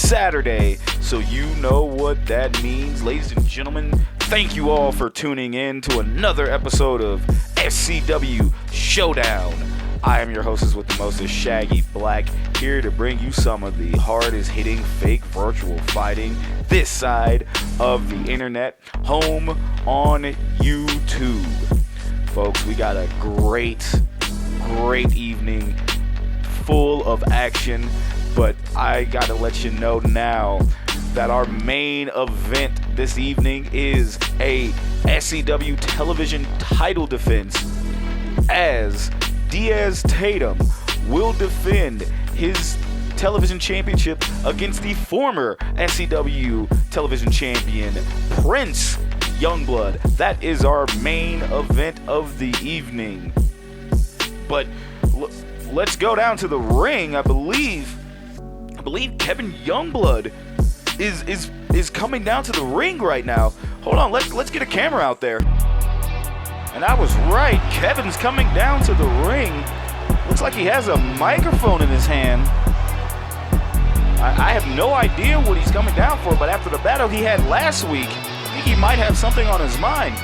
Saturday, so you know what that means. Ladies and gentlemen, thank you all for tuning in to another episode of SCW Showdown. I am your hostess with the mostest, Shaggy Black, here to bring you some of the hardest hitting fake virtual fighting this side of the internet, home on YouTube. Folks, we got a great evening full of action, but I gotta let you know now that our main event this evening is a SCW television title defense, as Diaz Tatum will defend his television championship against the former SCW television champion, Prince Youngblood. That is our main event of the evening. But let's go down to the ring. I believe Kevin Youngblood is coming down to the ring right now. Hold on, let's get a camera out there. And I was right, Kevin's coming down to the ring. Looks like he has a microphone in his hand. I have no idea what he's coming down for, but after the battle he had last week, I think he might have something on his mind.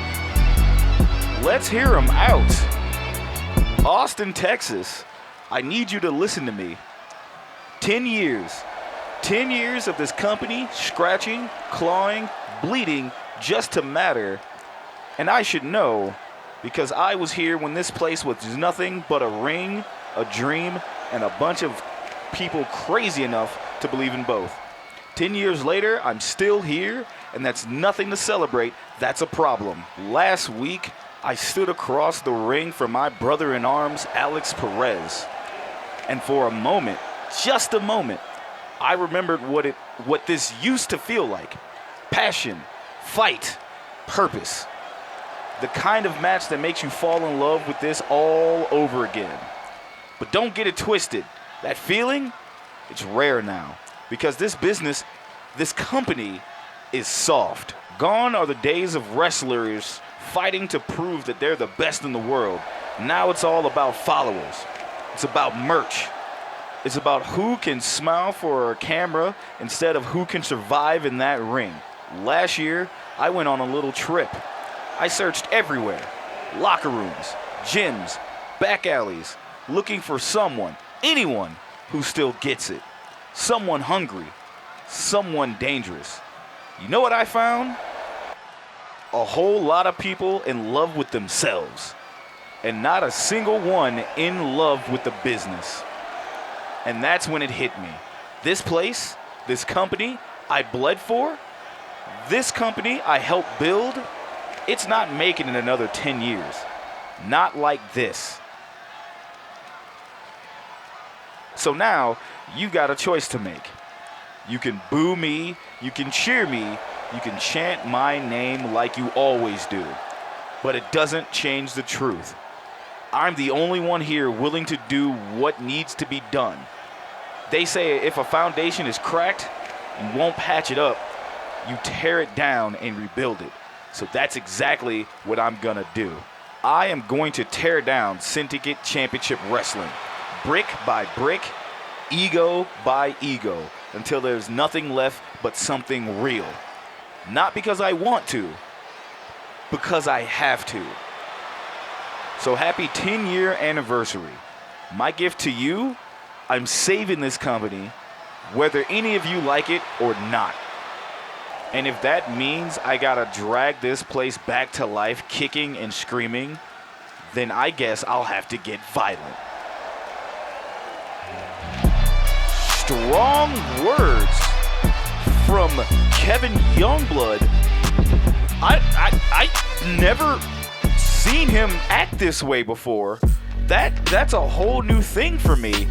Let's hear him out. Austin, Texas, I need you to listen to me. 10 years of this company scratching, clawing, bleeding just to matter. And I should know, because I was here when this place was nothing but a ring, a dream, and a bunch of people crazy enough to believe in both. 10 years later, I'm still here, and that's nothing to celebrate. That's a problem. Last week, I stood across the ring from my brother-in-arms, Alex Perez. And for a moment, just a moment, I remembered what this used to feel like. Passion, fight, purpose. The kind of match that makes you fall in love with this all over again. But don't get it twisted. That feeling, it's rare now. Because this business, this company, is soft. Gone are the days of wrestlers fighting to prove that they're the best in the world. Now it's all about followers. It's about merch. It's about who can smile for a camera instead of who can survive in that ring. Last year, I went on a little trip. I searched everywhere. Locker rooms, gyms, back alleys, looking for someone, anyone who still gets it. Someone hungry, someone dangerous. You know what I found? A whole lot of people in love with themselves, and not a single one in love with the business. And that's when it hit me. This place, this company I bled for, this company I helped build, it's not making it another 10 years. Not like this. So now, you got a choice to make. You can boo me, you can cheer me, you can chant my name like you always do. But it doesn't change the truth. I'm the only one here willing to do what needs to be done. They say if a foundation is cracked, you won't patch it up, you tear it down and rebuild it. So that's exactly what I'm gonna do. I am going to tear down Syndicate Championship Wrestling, brick by brick, ego by ego, until there's nothing left but something real. Not because I want to, because I have to. So happy 10-year anniversary. My gift to you, I'm saving this company, whether any of you like it or not. And if that means I gotta drag this place back to life kicking and screaming, then I guess I'll have to get violent. Strong words from Kevin Youngblood. I never seen him act this way before. That's a whole new thing for me.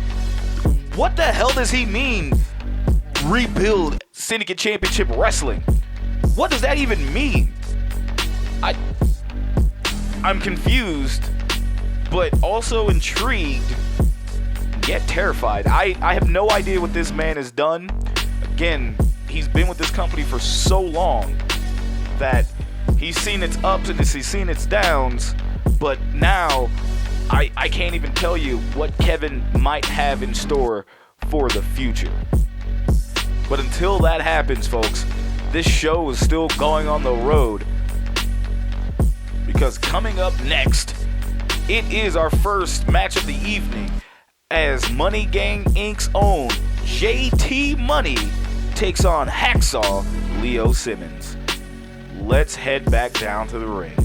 What the hell does he mean, rebuild Syndicate Championship Wrestling? What does that even mean? I'm confused, but also intrigued, yet terrified. I have no idea what this man has done. Again, he's been with this company for so long that he's seen its ups and he's seen its downs, but now I can't even tell you what Kevin might have in store for the future. But until that happens, folks, this show is still going on the road. Because coming up next, it is our first match of the evening as Money Gang Inc.'s own JT Money takes on Hacksaw Leo Simmons. Let's head back down to the ring.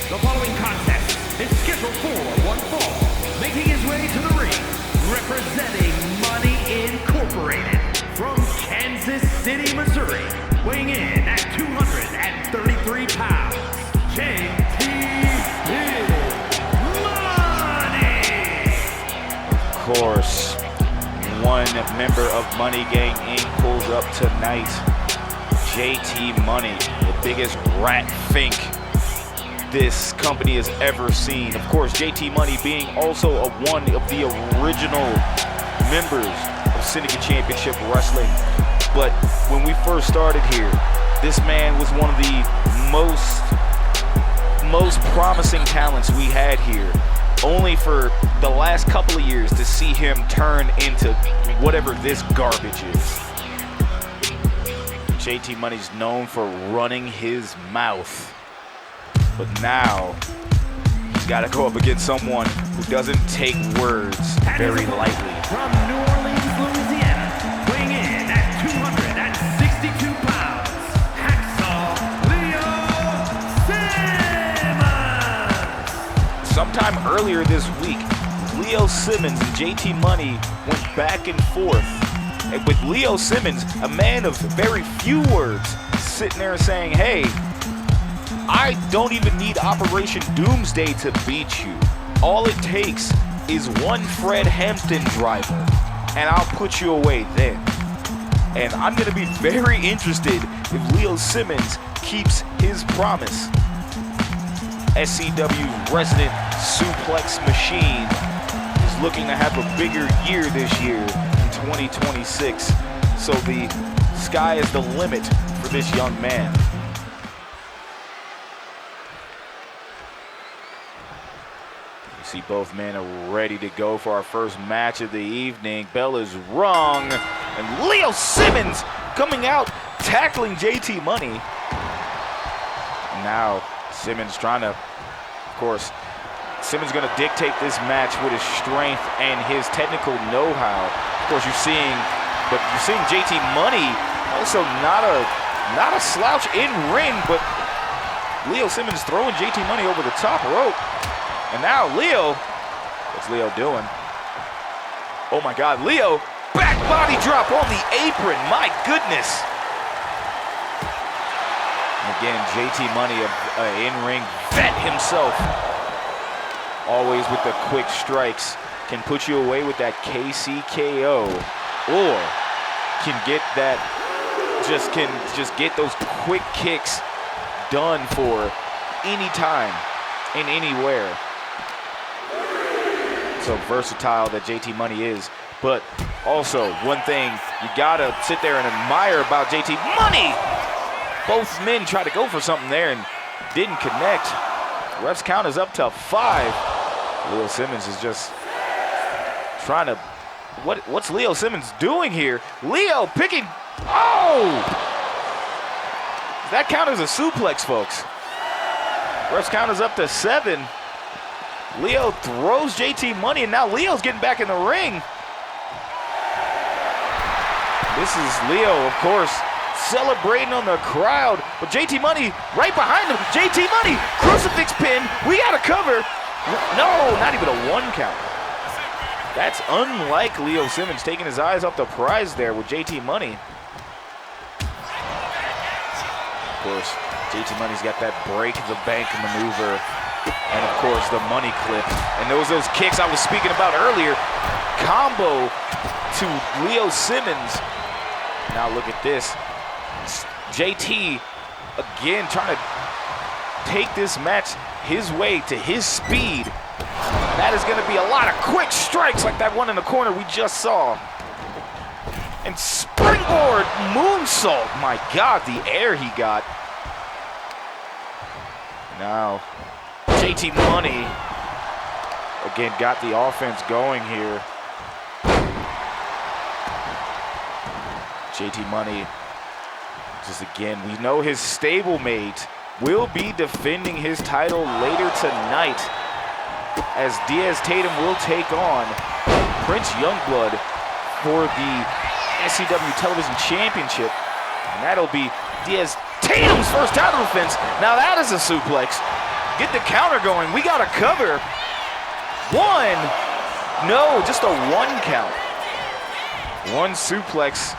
The following contest is scheduled for one fall, making his way to the ring, representing Money Incorporated from Kansas City, Missouri, weighing in at 233 pounds, JT Money! Of course, one member of Money Gang Inc. pulls up tonight. JT Money, the biggest rat fink this company has ever seen. Of course, JT Money being also one of the original members of Syndicate Championship Wrestling. But when we first started here, this man was one of the most promising talents we had here. Only for the last couple of years to see him turn into whatever this garbage is. JT Money's known for running his mouth. But now, he's got to go up against someone who doesn't take words very lightly. From New Orleans, Louisiana, weighing in at 262 pounds, Hacksaw Leo Simmons! Sometime earlier this week, Leo Simmons and JT Money went back and forth. And with Leo Simmons, a man of very few words, sitting there saying, hey, I don't even need Operation Doomsday to beat you. All it takes is one Fred Hampton driver, and I'll put you away then. And I'm going to be very interested if Leo Simmons keeps his promise. SCW's resident suplex machine is looking to have a bigger year this year in 2026. So the sky is the limit for this young man. See, both men are ready to go for our first match of the evening. Bell is rung, and Leo Simmons coming out, tackling JT Money. Now, Simmons trying to, of course, Simmons going to dictate this match with his strength and his technical know-how. Of course, you're seeing JT Money also not a slouch in ring, but Leo Simmons throwing JT Money over the top rope. And now Leo, what's Leo doing? Oh my God, Leo, back body drop on the apron, my goodness. And again, JT Money, an in-ring vet himself. Always with the quick strikes, can put you away with that KCKO, or can get that, just get those quick kicks done for any time and anywhere. So versatile that JT Money is. But also, one thing you gotta sit there and admire about JT Money. Both men tried to go for something there and didn't connect. Ref's count is up to 5. Leo Simmons is just trying to, what's Leo Simmons doing here? Leo picking, oh! That count as a suplex, folks. Ref's count is up to 7. Leo throws JT Money, and now Leo's getting back in the ring. This is Leo, of course, celebrating on the crowd. But JT Money right behind him. JT Money, crucifix pin. We got to cover. No, not even a 1 count. That's unlike Leo Simmons, taking his eyes off the prize there with JT Money. Of course, JT Money's got that break the bank maneuver. And of course, the money clip. And those kicks I was speaking about earlier. Combo to Leo Simmons. Now look at this. JT, again, trying to take this match his way to his speed. That is going to be a lot of quick strikes like that one in the corner we just saw. And springboard moonsault. My God, the air he got. Now, JT Money, again, got the offense going here. JT Money, just again, we know his stablemate will be defending his title later tonight, as Diaz Tatum will take on Prince Youngblood for the SCW Television Championship. And that'll be Diaz Tatum's first title defense. Now that is a suplex. Get the counter going. We got a cover. One. No, just a one count. One suplex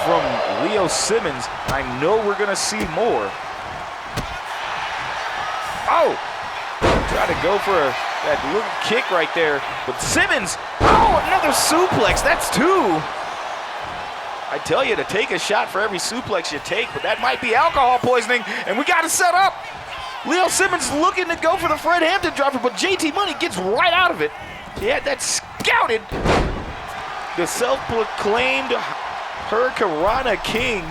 from Leo Simmons. I know we're going to see more. Oh! Try to go for that little kick right there. But Simmons, oh, another suplex. That's two. I tell you to take a shot for every suplex you take, but that might be alcohol poisoning, and we got to set up. Leo Simmons looking to go for the Fred Hampton driver, but JT Money gets right out of it. He had that scouted. The self-proclaimed Hurricanrana King.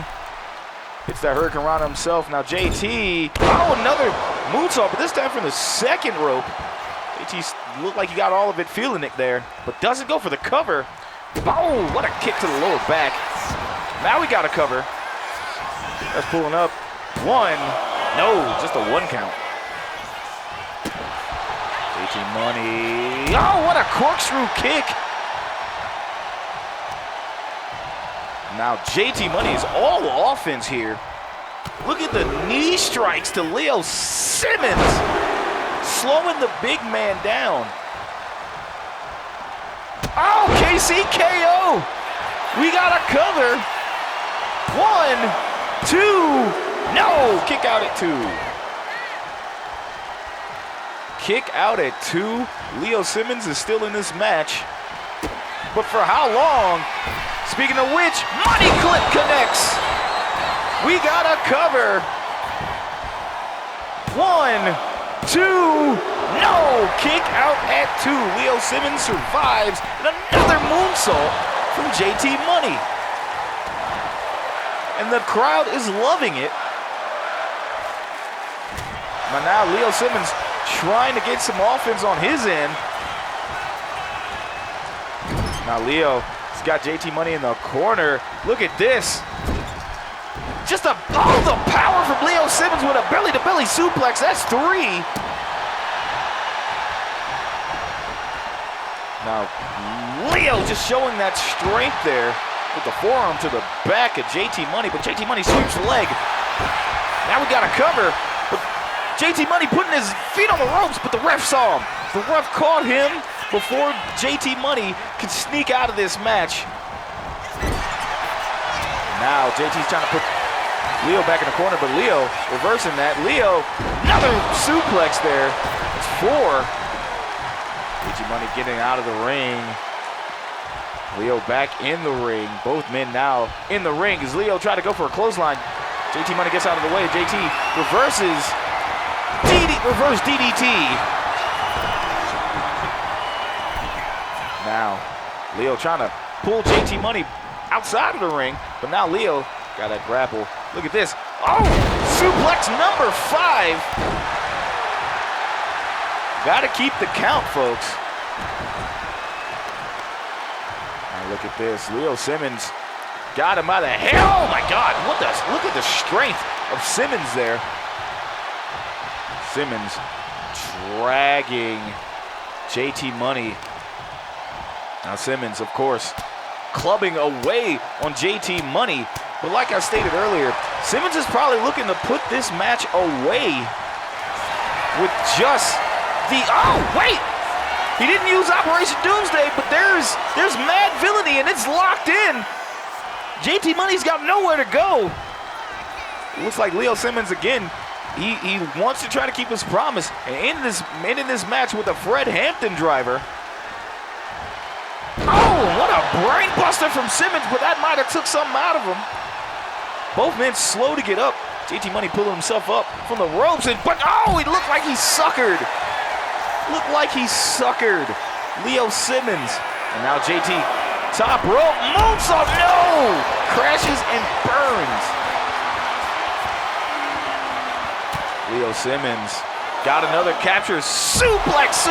It's that Hurricanrana himself. Now JT, oh, another moonsault, but this time from the second rope. JT looked like he got all of it, feeling it there, but doesn't go for the cover. Oh, what a kick to the lower back. Now we got a cover. That's pulling up. One. No, just a one count. JT Money. Oh, what a corkscrew kick. Now JT Money is all offense here. Look at the knee strikes to Leo Simmons. Slowing the big man down. Oh, KCKO. We got a cover. One, two. No, kick out at two. Kick out at two. Leo Simmons is still in this match. But for how long? Speaking of which, money clip connects. We got a cover. One, two, no, kick out at two. Leo Simmons survives, and another moonsault from JT Money. And the crowd is loving it. But now Leo Simmons trying to get some offense on his end. Now Leo has got JT Money in the corner. Look at this. Just the power from Leo Simmons with a belly-to-belly suplex. That's three. Now, Leo just showing that strength there with the forearm to the back of JT Money, but JT Money sweeps the leg. Now we got a cover, but JT Money putting his feet on the ropes, but the ref saw him. The ref caught him before JT Money could sneak out of this match. Now JT's trying to put Leo back in the corner, but Leo reversing that. Leo, another suplex there. It's four. JT Money getting out of the ring. Leo back in the ring. Both men now in the ring as Leo tried to go for a clothesline. JT Money gets out of the way. JT reverses. Reverse DDT. Now, Leo trying to pull JT Money outside of the ring, but now Leo got that grapple. Look at this. Oh, suplex number 5. Got to keep the count, folks. Now look at this. Leo Simmons got him by the hair. Oh my God! Look at the strength of Simmons there. Simmons dragging JT Money. Now Simmons, of course, clubbing away on JT Money. But like I stated earlier, Simmons is probably looking to put this match away with just the, oh, wait! He didn't use Operation Doomsday, but there's mad villainy and it's locked in. JT Money's got nowhere to go. It looks like Leo Simmons again, he wants to try to keep his promise and end this match with a Fred Hampton driver. Oh, what a brain buster from Simmons, but that might have took something out of him. Both men slow to get up. JT Money pulling himself up from the ropes, but oh, he looked like he suckered. Looked like he suckered Leo Simmons. And now JT, top rope, moonsault, no! Crashes and burns. Leo Simmons got another capture. Suplex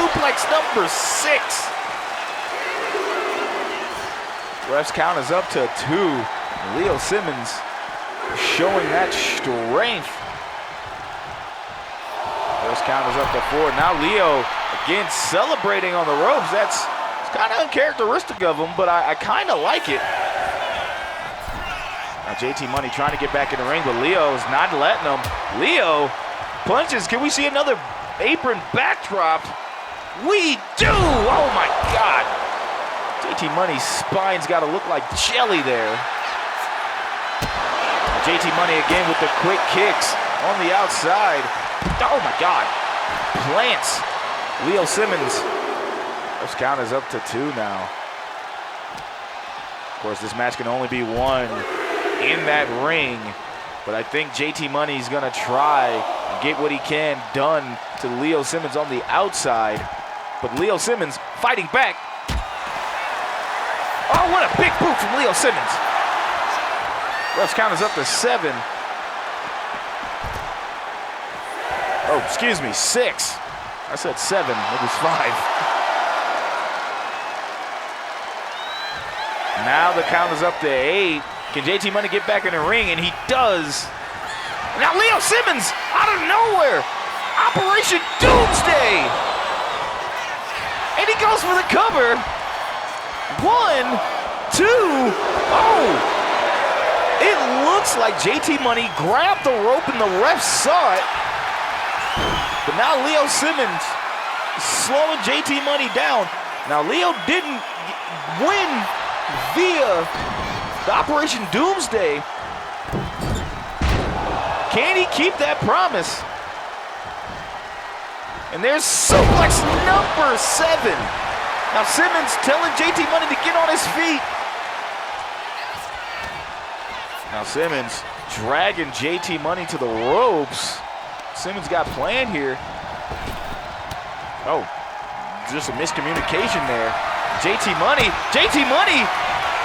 number 6. Ref's count is up to 2. Leo Simmons showing that strength. Ref's count is up to 4. Now Leo again celebrating on the ropes. That's kind of uncharacteristic of him, but I kind of like it. Now JT Money trying to get back in the ring, but Leo's not letting him. Leo punches. Can we see another apron backdrop? We do! Oh my God! JT Money's spine's got to look like jelly there. JT Money again with the quick kicks on the outside. Oh my God! Plants Leo Simmons. This count is up to 2 now. Of course, this match can only be won in that ring, but I think JT Money's gonna try and get what he can done to Leo Simmons on the outside. But Leo Simmons fighting back. Oh, what a big boot from Leo Simmons. Ref's count is up to 7. Oh, excuse me, 6. I said 7, it was 5. Now the count is up to 8. Can JT Money get back in the ring? And he does. Now Leo Simmons out of nowhere. Operation Doomsday. And he goes for the cover. 1, 2. Oh. It looks like JT Money grabbed the rope and the ref saw it. But now Leo Simmons slowing JT Money down. Now Leo didn't win via the Operation Doomsday. Can he keep that promise? And there's suplex number 7. Now Simmons telling JT Money to get on his feet. Now Simmons dragging JT Money to the ropes. Simmons got planned here. Oh, just a miscommunication there. JT Money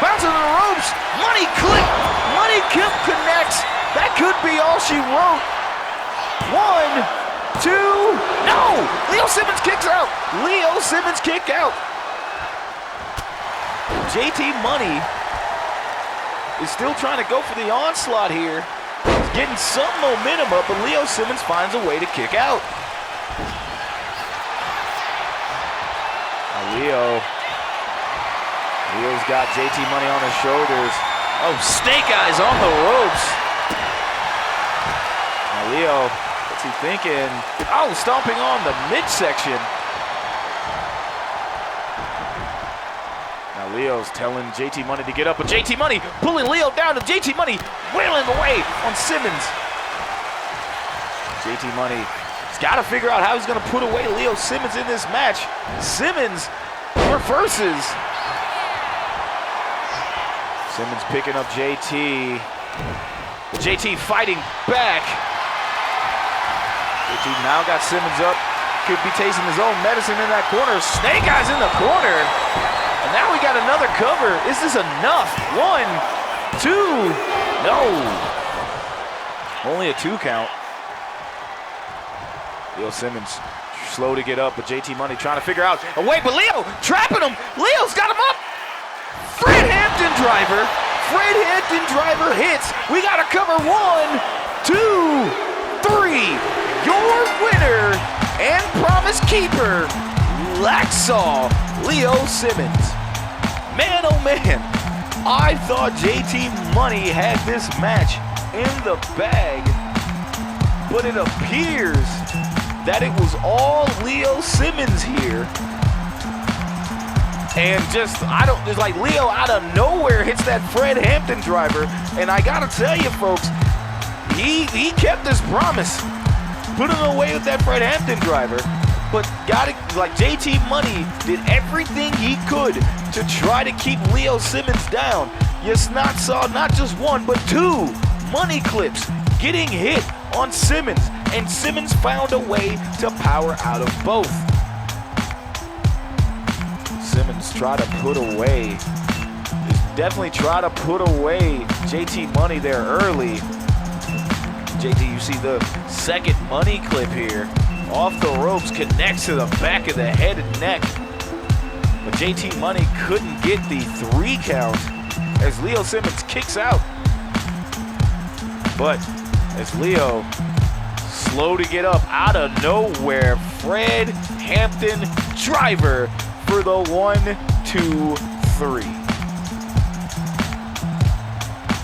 bouncing to the ropes. Money clip connects. That could be all she wrote. 1, 2, no! Leo Simmons kicks out. Leo Simmons kick out. JT Money is still trying to go for the onslaught here. He's getting some momentum up, but Leo Simmons finds a way to kick out. Now Leo's got JT Money on his shoulders. Oh, snake eyes on the ropes. Now Leo, what's he thinking? Oh, stomping on the midsection. Now Leo's telling JT Money to get up, but JT Money pulling Leo down, and JT Money wailing away on Simmons. JT Money has got to figure out how he's going to put away Leo Simmons in this match. Simmons reverses. Simmons picking up JT. JT fighting back. JT now got Simmons up. Could be tasting his own medicine in that corner. Snake eyes in the corner. And now we got another cover. Is this enough? 1, 2. No. Only a 2 count. Leo Simmons slow to get up, but JT Money trying to figure out a way, but Leo trapping him. Leo's got him up. Fred Hampton driver. Fred Hampton driver hits. We got to cover 1, 2, 3. Your winner and promise keeper, Laxaw Leo Simmons. Man, oh man, I thought JT Money had this match in the bag, but it appears that it was all Leo Simmons here. And it's like Leo out of nowhere hits that Fred Hampton driver. And I gotta tell you folks, he kept his promise. Put him away with that Fred Hampton driver. But JT Money did everything he could to try to keep Leo Simmons down. You saw not just 1, but 2 money clips getting hit on Simmons, and Simmons found a way to power out of both. Simmons tried to put away, definitely try to put away JT Money there early. JT, you see the second money clip here. Off the ropes, connects to the back of the head and neck. But JT Money couldn't get the 3 count as Leo Simmons kicks out. But as Leo, slow to get up out of nowhere, Fred Hampton driver for the 1, 2, 3.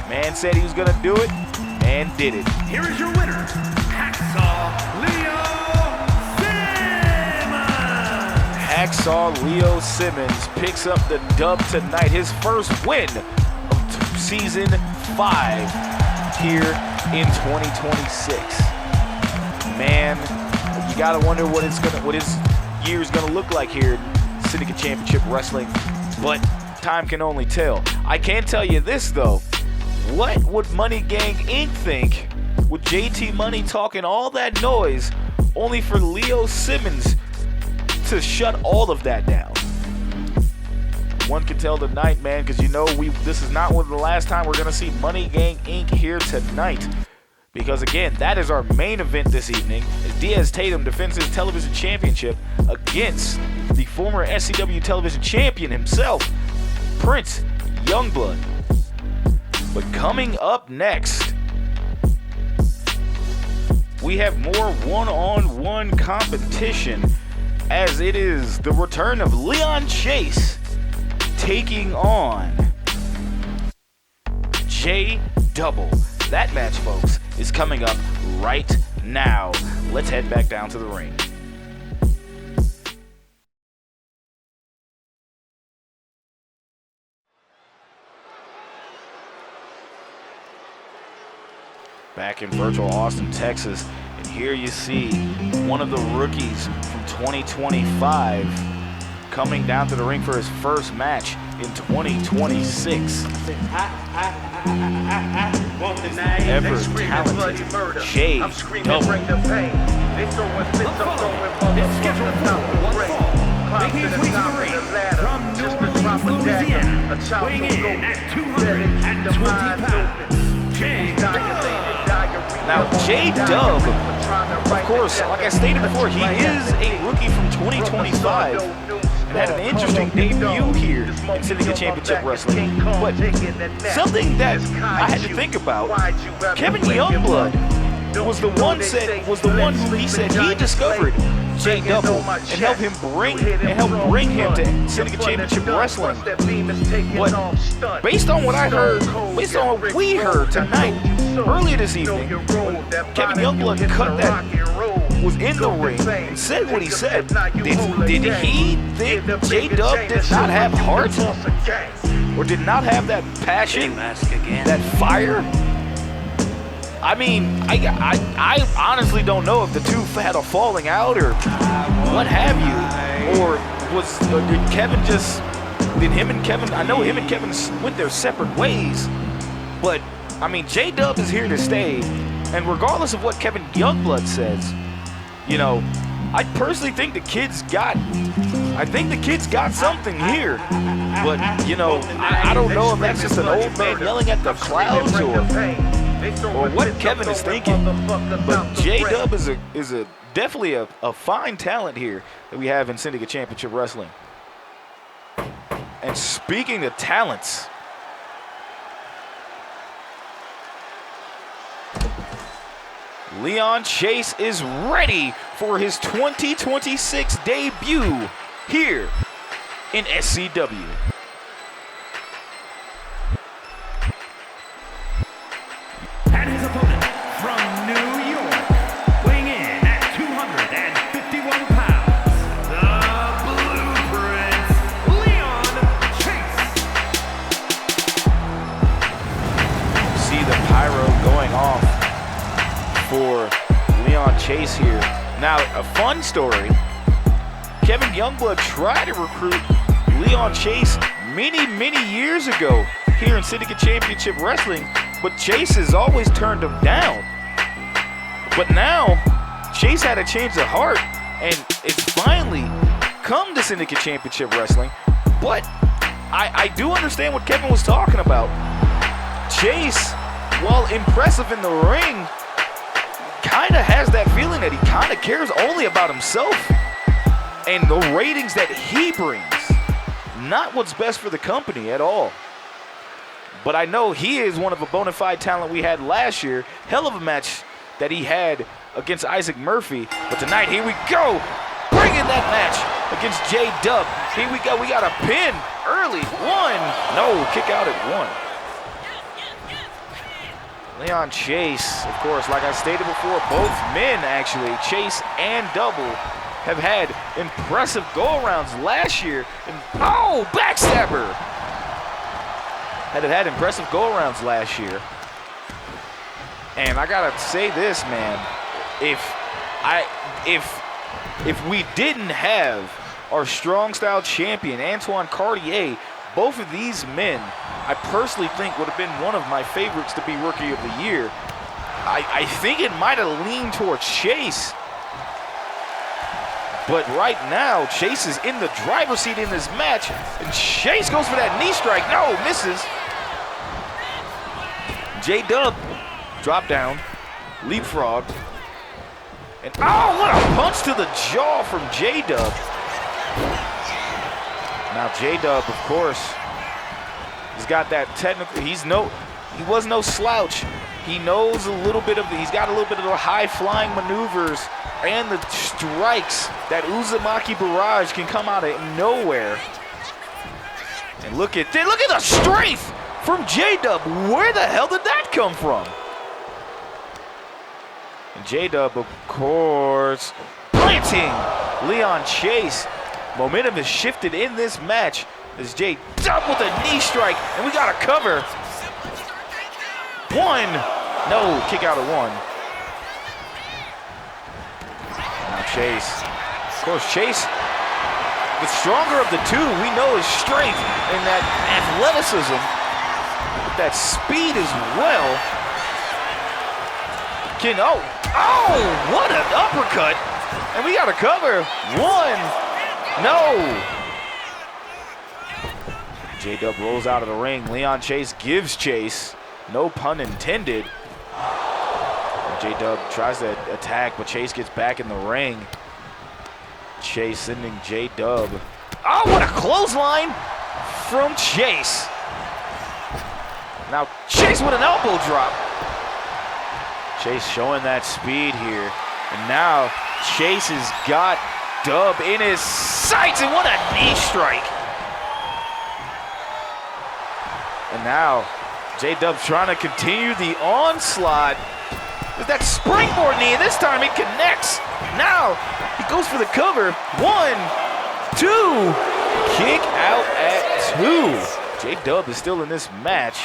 Man said he was gonna do it, and did it. Here is your winner, Hacksaw Leo Simmons. Hacksaw Leo Simmons picks up the dub tonight, his first win of season 5 here in 2026. Man, you gotta wonder what his year's gonna look like here in Syndicate Championship Wrestling, but time can only tell. I can tell you this though, what would Money Gang Inc. think with JT Money talking all that noise only for Leo Simmons to shut all of that down? One can tell tonight, man, because you know this is not the last time we're going to see Money Gang Inc. here tonight. Because again, that is our main event this evening, as Diaz Tatum defends his television championship against the former SCW television champion himself, Prince Youngblood. But coming up next, we have more one-on-one competition, as it is the return of Leon Chase taking on Dubble. That match, folks, is coming up right now. Let's head back down to the ring. Back in virtual Austin, Texas, and here you see one of the rookies from 2025 coming down to the ring for his first match in 2026. Ever talented Dubble. It's scheduled for 1 fall. Making his way to the ring from New Orleans, Louisiana, weighing in at 220 pounds, Now, J-Dub, of course, like I stated before, he is a rookie from 2025 and had an interesting debut here in Syndicate Championship Wrestling. But something that I had to think about, Kevin Youngblood was the one who he said he discovered J-Double and helped bring him to Syndicate Championship Wrestling. But based on what I heard, based on what we heard tonight, earlier this evening, when Kevin Youngblood was in the ring and said what he said, did he think J-Dub did not have heart? Or did not have that passion, that fire? I mean, I honestly don't know if the two had a falling out or what have you. Or did him and Kevin, I know him and Kevin went their separate ways, but I mean, J-Dub is here to stay, and regardless of what Kevin Youngblood says, you know, I personally think the kid's got something here. But, you know, I don't know if that's just an old man yelling at the clouds or what Kevin is thinking. But J-Dub is definitely a fine talent here that we have in Syndicate Championship Wrestling. And speaking of talents, Leon Chase is ready for his 2026 debut here in SCW. And his opponent from New York, weighing in at 251 pounds, the Blueprint, Leon Chase. See the pyro going off for Leon Chase here. Now, a fun story. Kevin Youngblood tried to recruit Leon Chase many years ago here in Syndicate Championship Wrestling, but Chase has always turned him down. But now, Chase had a change of heart, and it's finally come to Syndicate Championship Wrestling. But I do understand what Kevin was talking about. Chase, while impressive in the ring, kind of has that feeling that he kind of cares only about himself and the ratings that he brings. Not what's best for the company at all. But I know he is one of a bona fide talent we had last year. Hell of a match that he had against Isaac Murphy. But tonight, here we go. Bringing that match against J-Dub. Here we go. We got a pin early. 1. No, kick out at 1. Leon Chase, of course, like I stated before, both men actually, Chase and Dubble, have had impressive go-arounds last year. And, oh, backstabber! Had impressive go-arounds last year. And I gotta say this, man. If we didn't have our strong style champion, Antoine Cartier, both of these men, I personally think would have been one of my favorites to be Rookie of the Year. I think it might have leaned towards Chase. But right now, Chase is in the driver's seat in this match, and Chase goes for that knee strike. No, misses. J-Dub, drop down, leapfrog. And oh, what a punch to the jaw from J-Dub. Now J-Dub, of course, he's got that technical, he was no slouch. He knows a little bit of, he's got a little bit of the high flying maneuvers and the strikes that Uzumaki Barrage can come out of nowhere. And look at the strength from J-Dub. Where the hell did that come from? And J-Dub, of course, planting Leon Chase. Momentum has shifted in this match as J-Dub with a knee strike, and we got a cover. 1. No, kick out of 1. Now Chase. Of course, Chase, the stronger of the two, we know his strength and that athleticism, that speed as well. What an uppercut. And we got a cover. 1. No. J-Dub rolls out of the ring. Leon Chase gives chase. No pun intended. J-Dub tries to attack, but Chase gets back in the ring. Chase sending J-Dub. Oh, what a clothesline from Chase. Now Chase with an elbow drop. Chase showing that speed here. And now Chase has got Dub in his sights, and what a knee strike. And now J-Dub's trying to continue the onslaught with that springboard knee. This time it connects. Now he goes for the cover. 1, 2, kick out at 2. J-Dub is still in this match.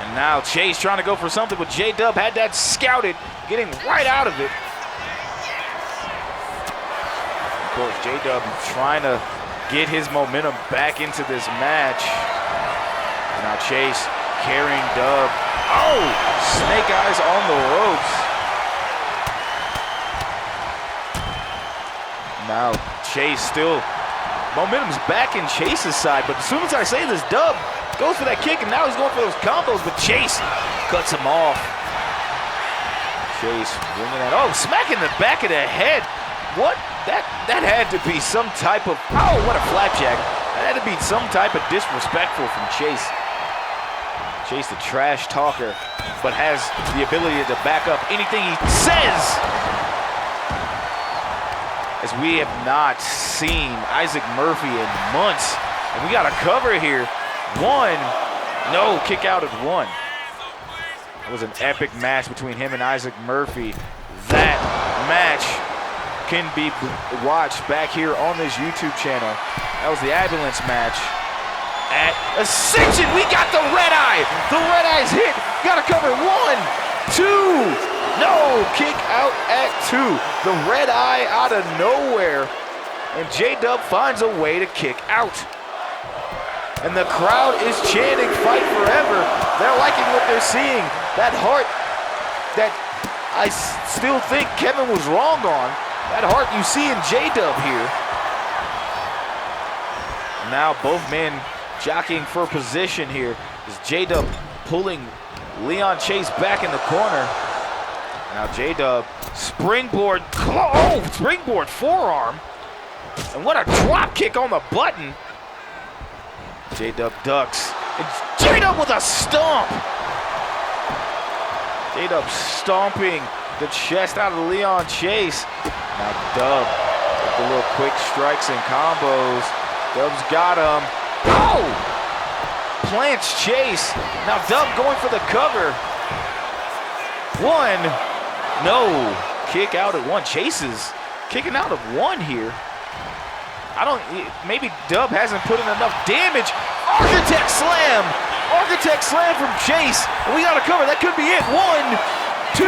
And now Chase trying to go for something, but J-Dub had that scouted, getting right out of it. Of course, J-Dub trying to get his momentum back into this match. And now Chase carrying Dub. Oh, snake eyes on the ropes. Now Chase still, momentum's back in Chase's side, but as soon as I say this, Dub goes for that kick, and now he's going for those combos, but Chase cuts him off. Chase bringing that, oh, smacking the back of the head. What? That had to be some type of, oh, what a flapjack. That had to be some type of disrespectful from Chase. Chase the trash talker, but has the ability to back up anything he says. As we have not seen Isaac Murphy in months. And we got a cover here. 1, no, kick out at 1. It was an epic match between him and Isaac Murphy. That match can be watched back here on this YouTube channel. That was the ambulance match at Ascension. We got the red eye. The red eye's hit. Got to cover. 1, 2. No, kick out at 2. The red eye out of nowhere. And J-Dub finds a way to kick out. and the crowd is chanting fight forever. They're liking what they're seeing. That heart that I still think Kevin was wrong on, that heart you see in J-Dub here. Now both men jockeying for position here. Is J-Dub pulling Leon Chase back in the corner. Now J-Dub, springboard, oh, springboard forearm. And what a drop kick on the button. J-Dub ducks. And J-Dub with a stomp. J-Dub stomping the chest out of Leon Chase. Now Dub with the little quick strikes and combos. Dub's got him. Oh! Plants Chase. Now Dub going for the cover. One. No. Kick out at one. Chase is kicking out of one here. Maybe Dub hasn't put in enough damage. Architect slam. Architect slam from Chase. And we got to cover. That could be it. 1, 2.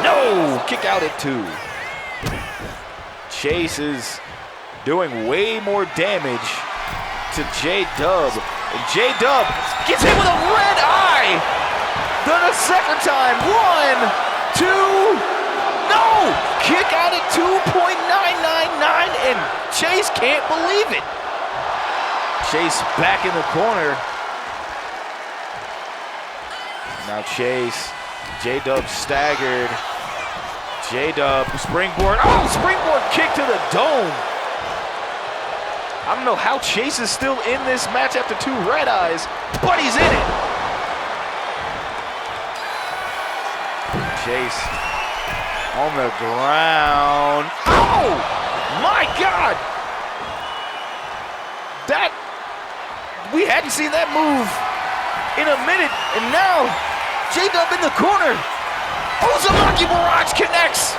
No. Kick out at 2. Chase is doing way more damage to J-Dub. And J-Dub gets hit with a red eye. Then a second time. 1, 2. No! Kick out at 2.999, and Chase can't believe it. Chase back in the corner. Now Chase, J-Dub staggered. J-Dub, springboard. Oh, springboard kick to the dome. I don't know how Chase is still in this match after 2 red eyes, but he's in it. Chase on the ground. Oh, my God. We hadn't seen that move in a minute, and now J-Dub in the corner. Uzumaki Barrage connects.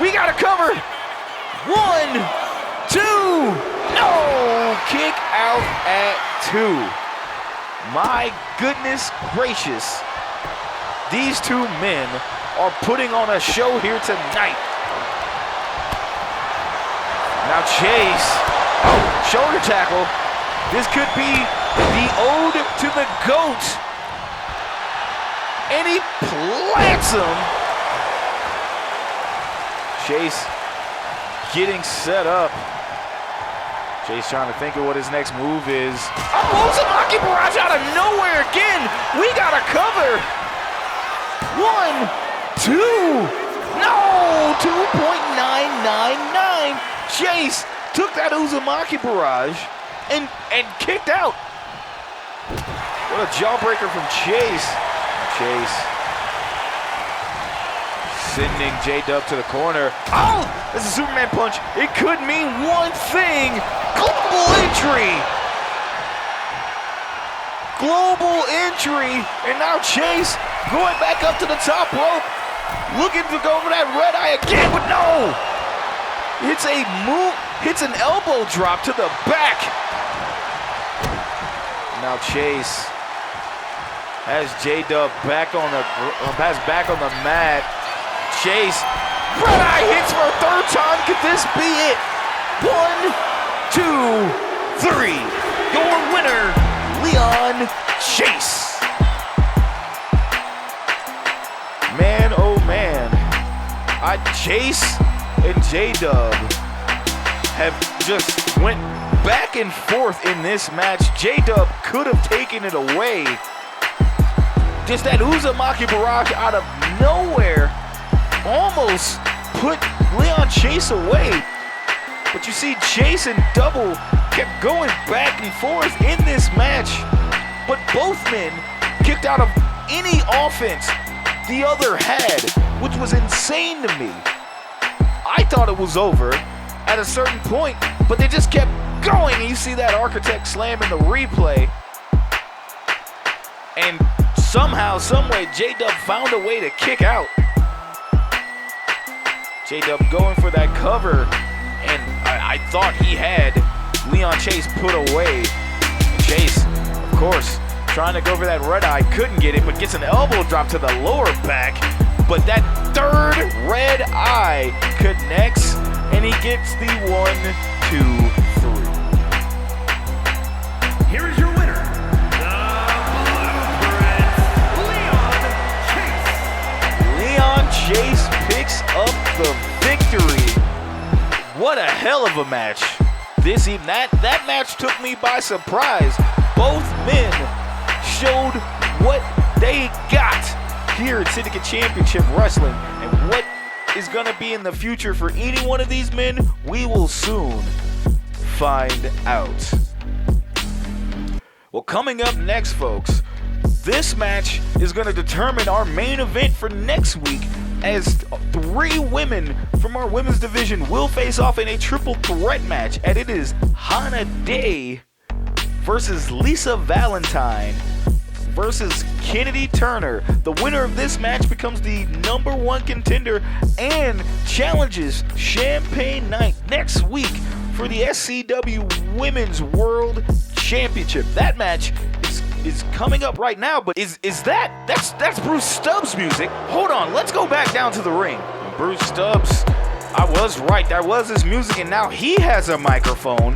We got to cover. 1, 2. No, kick out at 2. My goodness gracious. These 2 men are putting on a show here tonight. Now Chase, shoulder tackle. This could be the ode to the GOAT. And he plants him. Chase getting set up. Chase trying to think of what his next move is. Oh, Uzumaki Barrage out of nowhere again. We got to cover. 1, 2. No, 2.999. Chase took that Uzumaki Barrage and kicked out. What a jawbreaker from Chase. Chase sending J-Dub to the corner. Oh, this is a Superman punch. It could mean one thing. Global entry. Global entry. And now Chase going back up to the top rope. Looking to go for that red eye again, but no. It's a move. Hits an elbow drop to the back. Now Chase has J-Dub back on the mat. Chase, red eye hits for a 3rd time. Could this be it? 1, 2, 3. Your winner, Leon Chase. Man, oh man. Chase and J-Dub have just went back and forth in this match. J-Dub could have taken it away. Just that Uzumaki Barrage out of nowhere almost put Leon Chase away. But you see, Chase and Dubble kept going back and forth in this match. But both men kicked out of any offense the other had, which was insane to me. I thought it was over at a certain point, but they just kept going. And you see that Architect slam in the replay. And somehow, someway, J-Dub found a way to kick out. J-Dub going for that cover, and I thought he had Leon Chase put away. Chase, of course, trying to go for that red eye, couldn't get it, but gets an elbow drop to the lower back. But that 3rd red eye connects, and he gets the 1, 2, 3. hell of a match this evening. That match took me by surprise. Both men showed what they got here at Syndicate Championship Wrestling, and what is going to be in the future for any one of these men, we will soon find out. Well, coming up next, folks, this match is going to determine our main event for next week, as 3 women from our women's division will face off in a triple threat match, and it is Hana versus Lisa Valentine versus Kennedy Turner. The winner of this match becomes the #1 contender and challenges Champagne Knight next week for the SCW Women's World Championship. That match is coming up right now, but that's Bruce Stubbs' music. Hold on, let's go back down to the ring. Bruce Stubbs, I was right, that was his music, and now he has a microphone.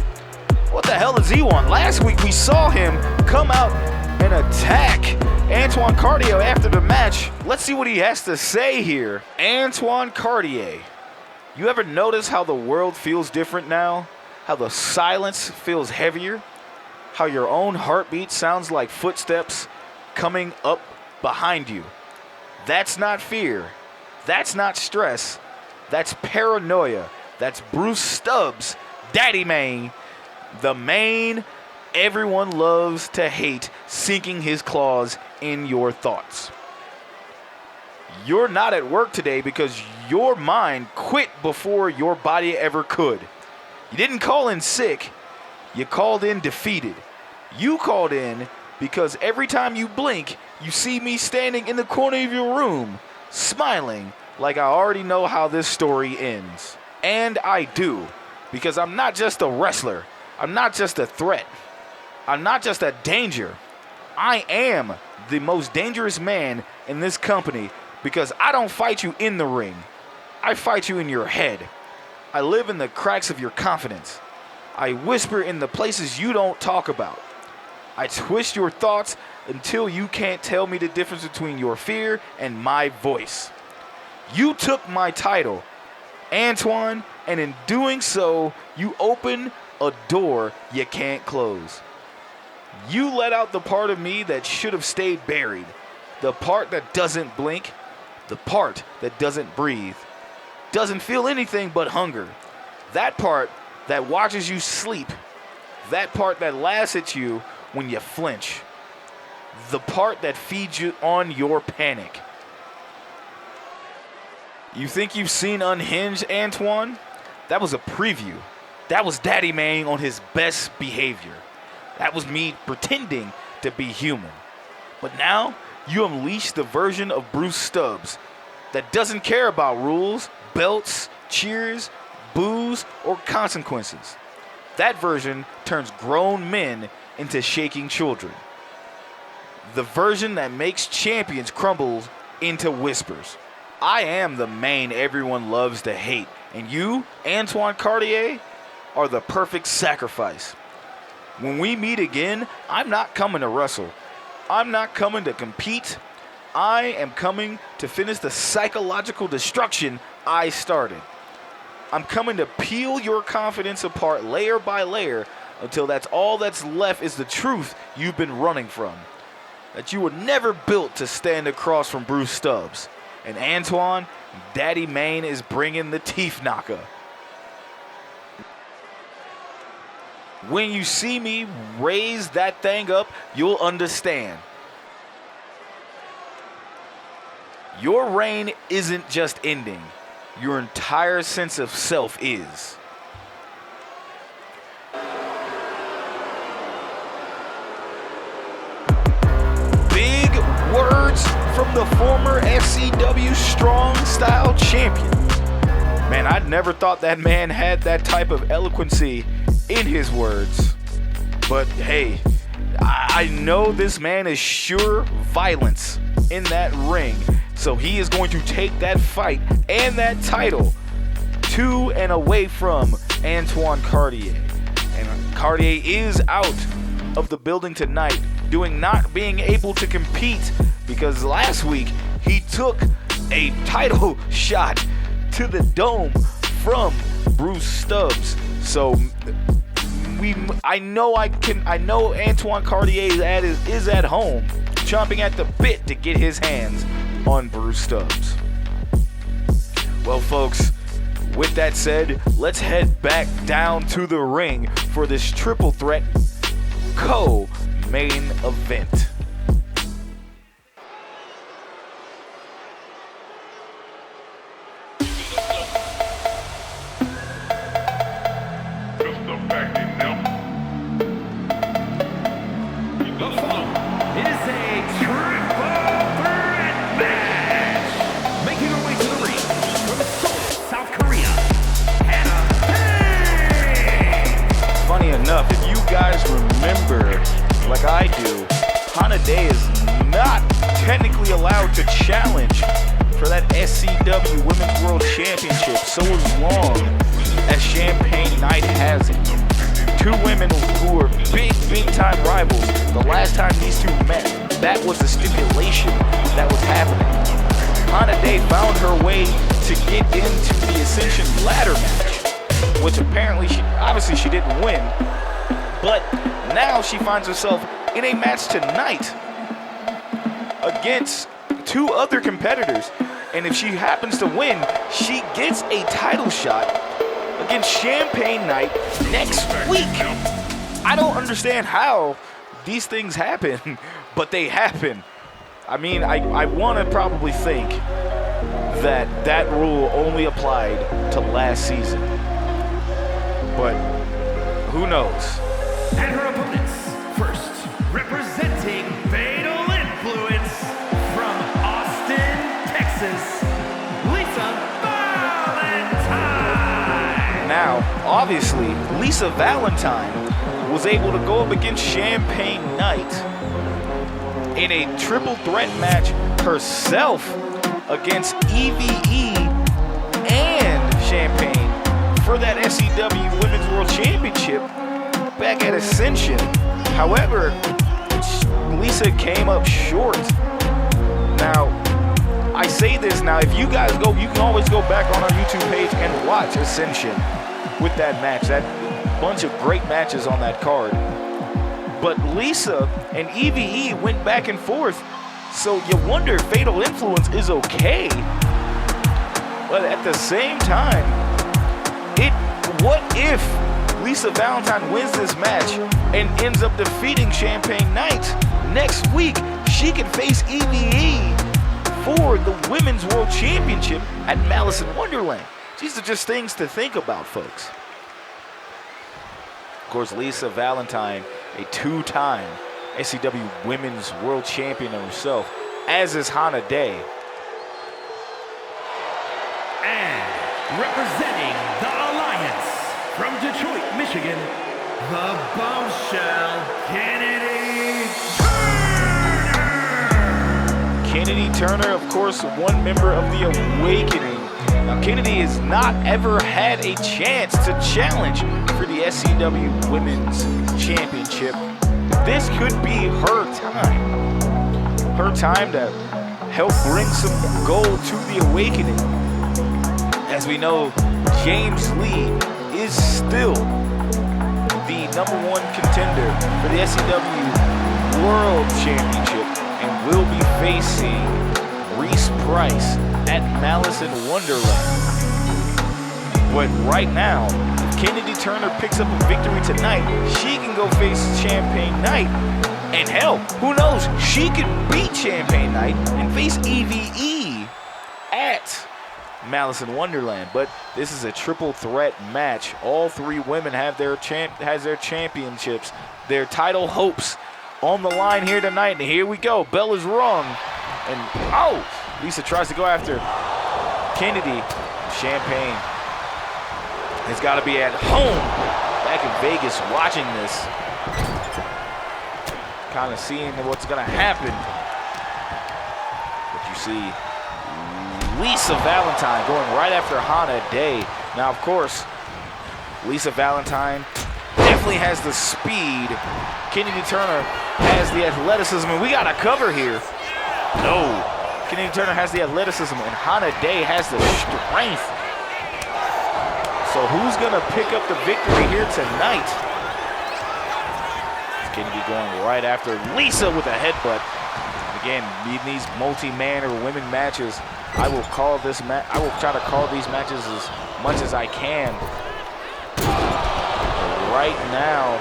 What the hell does he want? Last week we saw him come out and attack Antoine Cartier after the match. Let's see what he has to say here. Antoine Cartier, you ever notice how the world feels different now? How the silence feels heavier? How your own heartbeat sounds like footsteps coming up behind you? That's not fear. That's not stress. That's paranoia. That's Bruce Stubbs, Daddy Main, the main everyone loves to hate, sinking his claws in your thoughts. You're not at work today because your mind quit before your body ever could. You didn't call in sick, you called in defeated. You called in because every time you blink, you see me standing in the corner of your room, smiling like I already know how this story ends. And I do, because I'm not just a wrestler. I'm not just a threat. I'm not just a danger. I am the most dangerous man in this company, because I don't fight you in the ring. I fight you in your head. I live in the cracks of your confidence. I whisper in the places you don't talk about. I twist your thoughts until you can't tell me the difference between your fear and my voice. You took my title, Antoine, and in doing so, you open a door you can't close. You let out the part of me that should have stayed buried, the part that doesn't blink, the part that doesn't breathe, doesn't feel anything but hunger, that part that watches you sleep, that part that laughs at you when you flinch, the part that feeds you on your panic. You think you've seen Unhinged, Antoine? That was a preview. That was Daddy Main on his best behavior. That was me pretending to be human. But now, you unleash the version of Bruce Stubbs that doesn't care about rules, belts, cheers, boos, or consequences. That version turns grown men into shaking children. The version that makes champions crumble into whispers. I am the main everyone loves to hate, and you, Antoine Cartier, are the perfect sacrifice. When we meet again, I'm not coming to wrestle. I'm not coming to compete. I am coming to finish the psychological destruction I started. I'm coming to peel your confidence apart layer by layer until that's all that's left is the truth you've been running from. That you were never built to stand across from Bruce Stubbs. And Antoine, Daddy Main is bringing the teeth knocker. When you see me raise that thing up, you'll understand. Your reign isn't just ending. Your entire sense of self is. Big words from the former SCW Strong Style champion. Man, I never thought that man had that type of eloquency in his words. But hey, I know this man is sure violence in that ring. So he is going to take that fight and that title to and away from Antoine Cartier. And Cartier is out of the building tonight, not being able to compete because last week he took a title shot to the dome from Bruce Stubbs. So I know Antoine Cartier is at home, chomping at the bit to get his hands on Bruce Stubbs. Well, folks, with that said, let's head back down to the ring for this triple threat co-main event. If you guys remember, like I do, Hana is not technically allowed to challenge for that SCW Women's World Championship so as long as Champagne Night has it. Two women who were big time rivals. The last time these two met, that was the stipulation that was happening. Hana found her way to get into the Ascension ladder match, which apparently she didn't win. But now she finds herself in a match tonight against two other competitors. And if she happens to win, she gets a title shot against Champagne Night next week. I don't understand how these things happen, but they happen. I mean, I want to probably think that rule only applied to last season. But who knows? And her opponents, first, representing Fatal Influence from Austin, Texas, Lisa Valentine. Now, obviously, Lisa Valentine was able to go up against Champagne Night in a triple threat match herself against EVE and Champagne for that SCW Women's World Championship back at Ascension. However, Lisa came up short. Now, I say this now, if you guys go, you can always go back on our YouTube page and watch Ascension with that match. That bunch of great matches on that card. But Lisa and EVE went back and forth, so you wonder if Fatal Influence is okay. But at the same time, what if Lisa Valentine wins this match and ends up defeating Champagne Night next week? She can face EVE for the Women's World Championship at Malice in Wonderland. These are just things to think about, folks. Of course, Lisa Valentine, a two-time SCW Women's World Champion herself, as is Hana. And representing the Alliance from Detroit, Michigan, the bombshell, Kennedy Turner. Kennedy Turner, of course, one member of the Awakening. Now, Kennedy has not ever had a chance to challenge for the SCW Women's Championship. This could be her time. Her time to help bring some gold to the Awakening. As we know, James Lee is still the #1 contender for the SCW World Championship and will be facing Reese Price at Malice in Wonderland. But right now, if Kennedy Turner picks up a victory tonight, she can go face Champagne Night. And hell, who knows? She could beat Champagne Night and face EVE at Malice in Wonderland. But this is a triple threat match. All three women have their championships, their title hopes on the line here tonight. And here we go. Bell is rung. And oh, Lisa tries to go after Kennedy. Champagne has got to be at home back in Vegas watching this. Kind of seeing what's going to happen. But you see Lisa Valentine going right after Hana Day. Now, of course, Lisa Valentine definitely has the speed. Kennedy Turner has the athleticism, and we got a cover here. No. Kennedy Turner has the athleticism, and Hana Day has the strength. So who's gonna pick up the victory here tonight? Kennedy going right after Lisa with a headbutt. Again, in these multi-man or women matches, I will call this I will try to call these matches as much as I can. Right now,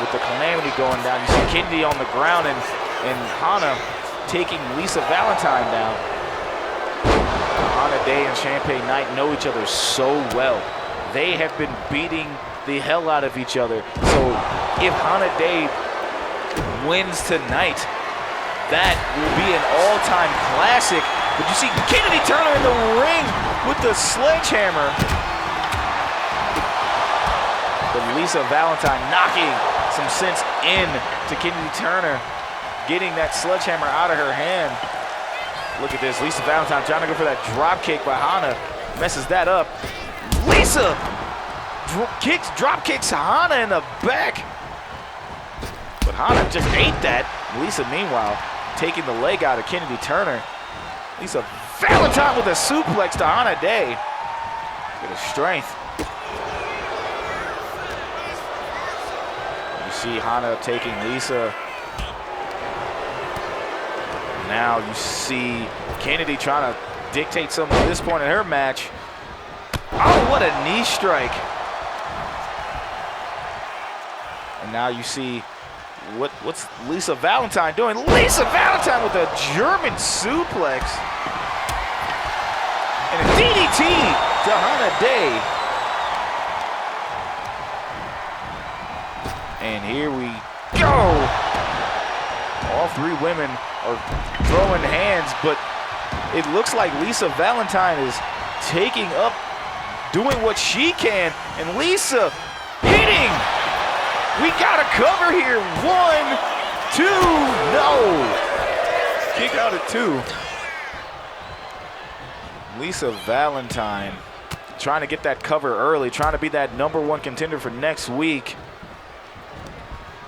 with the Calamity going down, you see Kennedy on the ground and Hana taking Lisa Valentine down. Hana Day and Champagne Knight know each other so well. They have been beating the hell out of each other. So if Hana Day wins tonight, that will be an all-time classic. But you see Kennedy Turner in the ring with the sledgehammer. But Lisa Valentine knocking some sense in to Kennedy Turner, getting that sledgehammer out of her hand. Look at this, Lisa Valentine trying to go for that drop kick, but Hana messes that up. Lisa drop kicks Hana in the back. But Hana just ate that. Lisa, meanwhile, taking the leg out of Kennedy Turner. Lisa Valentine with a suplex to Hana Day. Look at her strength. You see Hana taking Lisa. Now you see Kennedy trying to dictate something at this point in her match. Oh, what a knee strike. And now you see what's Lisa Valentine doing? Lisa Valentine with a German suplex. And a DDT to Hana Day. And here we go. All three women are throwing hands, but it looks like Lisa Valentine is taking up, doing what she can, and Lisa hitting. We got a cover here. 1, 2, no. Kick out at 2. Lisa Valentine trying to get that cover early, trying to be that #1 contender for next week.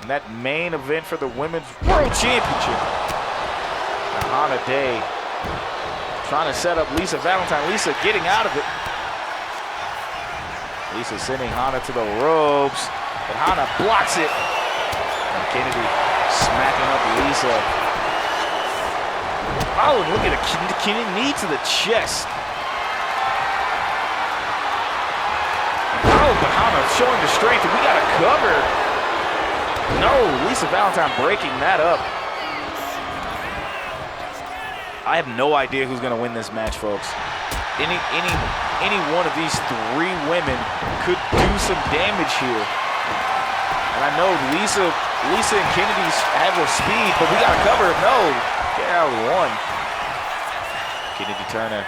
And that main event for the Women's World Championship. And Hana Day trying to set up Lisa Valentine. Lisa getting out of it. Lisa sending Hana to the ropes, but Hana blocks it. And Kennedy smacking up Lisa. Oh, and look at a knee to the chest. Oh, but Hana showing the strength, and we got a cover. No, Lisa Valentine breaking that up. I have no idea who's going to win this match, folks. Any one of these three women could do some damage here. And I know Lisa and Kennedy have her speed, but we got to cover. No, get out of one. Kennedy Turner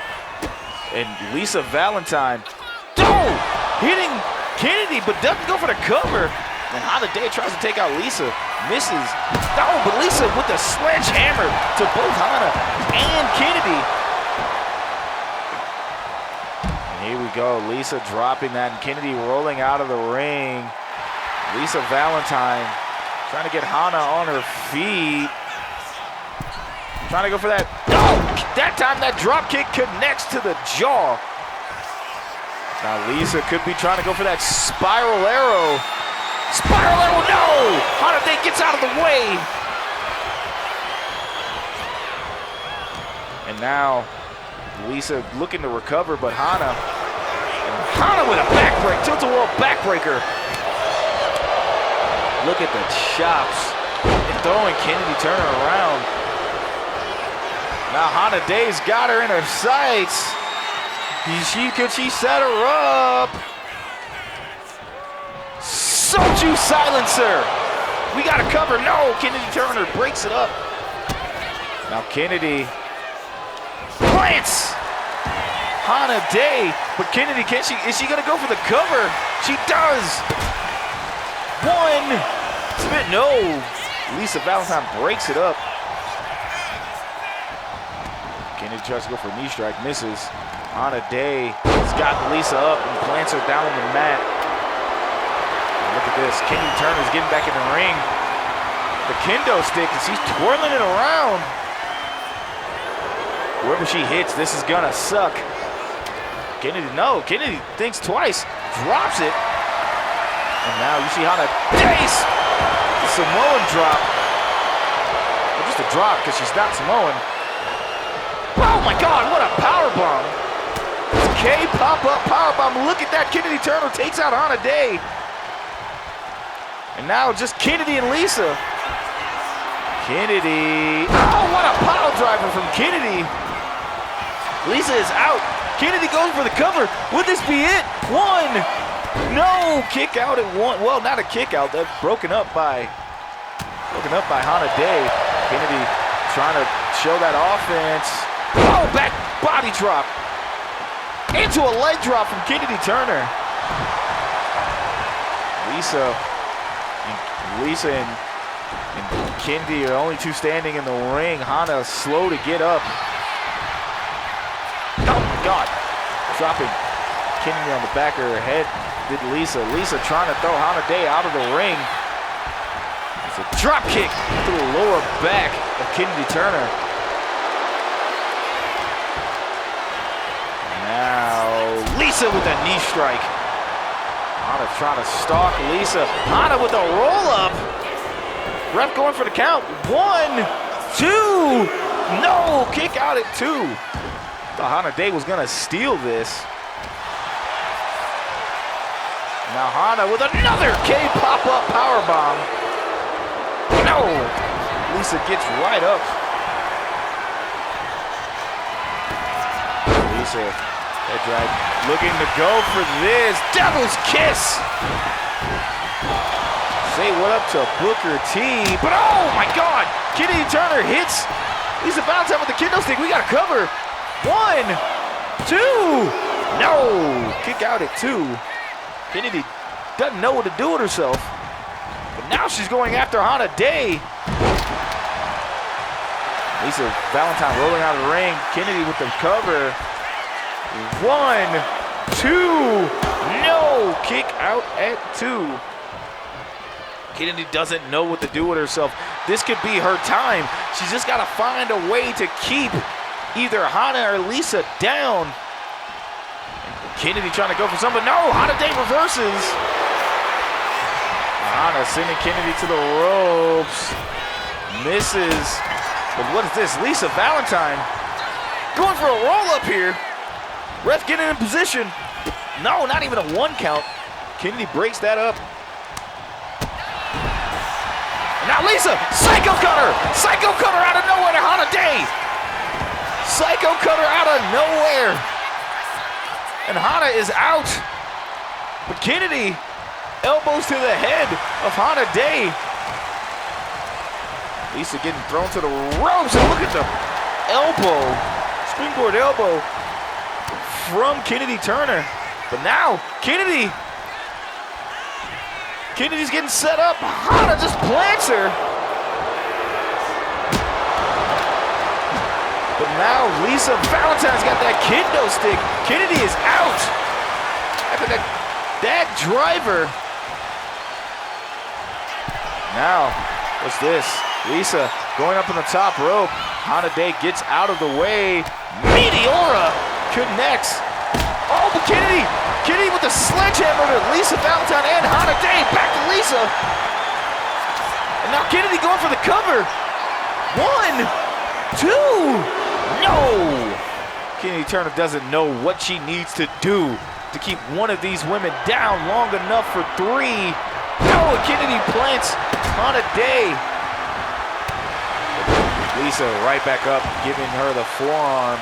and Lisa Valentine. Oh, hitting Kennedy, but doesn't go for the cover. And Hana Day tries to take out Lisa, misses. Oh, but Lisa with the sledgehammer to both Hana and Kennedy. And here we go, Lisa dropping that, and Kennedy rolling out of the ring. Lisa Valentine trying to get Hana on her feet. Trying to go for that. Oh, that time that drop kick connects to the jaw. Now Lisa could be trying to go for that spiral arrow. Spiral arrow, no! Hana Day gets out of the way. And now Lisa looking to recover, but Hana with a backbreak, tilt-a-wall backbreaker. Look at the chops and throwing Kennedy Turner around. Now Hana Day's got her in her sights. Could she set her up? Soju silencer. We got to cover. No, Kennedy Turner breaks it up. Now Kennedy plants Hana Day, but Kennedy, is she gonna go for the cover? She does. 1 spin, no. Lisa Valentine breaks it up. Kennedy tries to go for a knee strike, misses. Hana Day has gotten Lisa up and plants her down on the mat. Look at this, Kennedy Turner's getting back in the ring. The kendo stick, and she's twirling it around. Whoever she hits, this is gonna suck. Kennedy, no. Kennedy thinks twice, drops it. And now you see Hana Dace. Samoan drop. Well, just a drop because she's not Samoan. Oh my God, what a power bomb. K pop-up power bomb. Look at that. Kennedy Turner takes out Hana Day. And now just Kennedy and Lisa. Kennedy. Oh, what a pile driver from Kennedy. Lisa is out. Kennedy goes for the cover. Would this be it? One. No, kick out at one. Well, not a kick out. That's broken up by Hana Day. Kennedy trying to show that offense. Oh, back body drop into a leg drop from Kennedy Turner. Lisa and Kennedy are only two standing in the ring. Hana slow to get up. Oh my God! Dropping Kennedy on the back of her head. Did Lisa trying to throw Hana Day out of the ring. It's a drop kick to the lower back of Kennedy Turner. Now Lisa with a knee strike. Hana trying to stalk Lisa. Hana with a roll up. Ref going for the count. 1, 2. No, kick out at 2. Thought Hana Day was gonna steal this. Now Hana with another K pop-up powerbomb. No! Lisa gets right up. Lisa, head drag, looking to go for this. Devil's kiss! Say what up to Booker T. But oh my God! Kennedy Turner hits Lisa Valentine with the kendo stick. We got a cover. 1, 2. No! Kick out at 2. Kennedy doesn't know what to do with herself. But now she's going after Hana Day. Lisa Valentine rolling out of the ring. Kennedy with the cover. 1, 2. No! Kick out at 2. Kennedy doesn't know what to do with herself. This could be her time. She's just got to find a way to keep either Hana or Lisa down. Kennedy trying to go for something. No, Hana Day reverses. Hana sending Kennedy to the ropes. Misses. But what is this? Lisa Valentine going for a roll-up here. Ref getting in position. No, not even a 1 count. Kennedy breaks that up. And now Lisa, psycho cutter. Psycho cutter out of nowhere to Hana Day. Psycho cutter out of nowhere. And Hana is out. But Kennedy elbows to the head of Hana Day. Lisa getting thrown to the ropes. And look at the elbow. Springboard elbow from Kennedy Turner. But now Kennedy's getting set up. Hana just plants her. But now Lisa Valentine's got that kendo stick. Kennedy is out after that driver. Now, what's this? Lisa going up on the top rope. Hana Day gets out of the way. Meteora connects. Oh, but Kennedy with the sledgehammer to Lisa Valentine and Hana Day. Back to Lisa. And now Kennedy going for the cover. 1, 2. No! Kennedy Turner doesn't know what she needs to do to keep one of these women down long enough for 3. No, Kennedy plants Hana Day. Lisa right back up, giving her the forearm.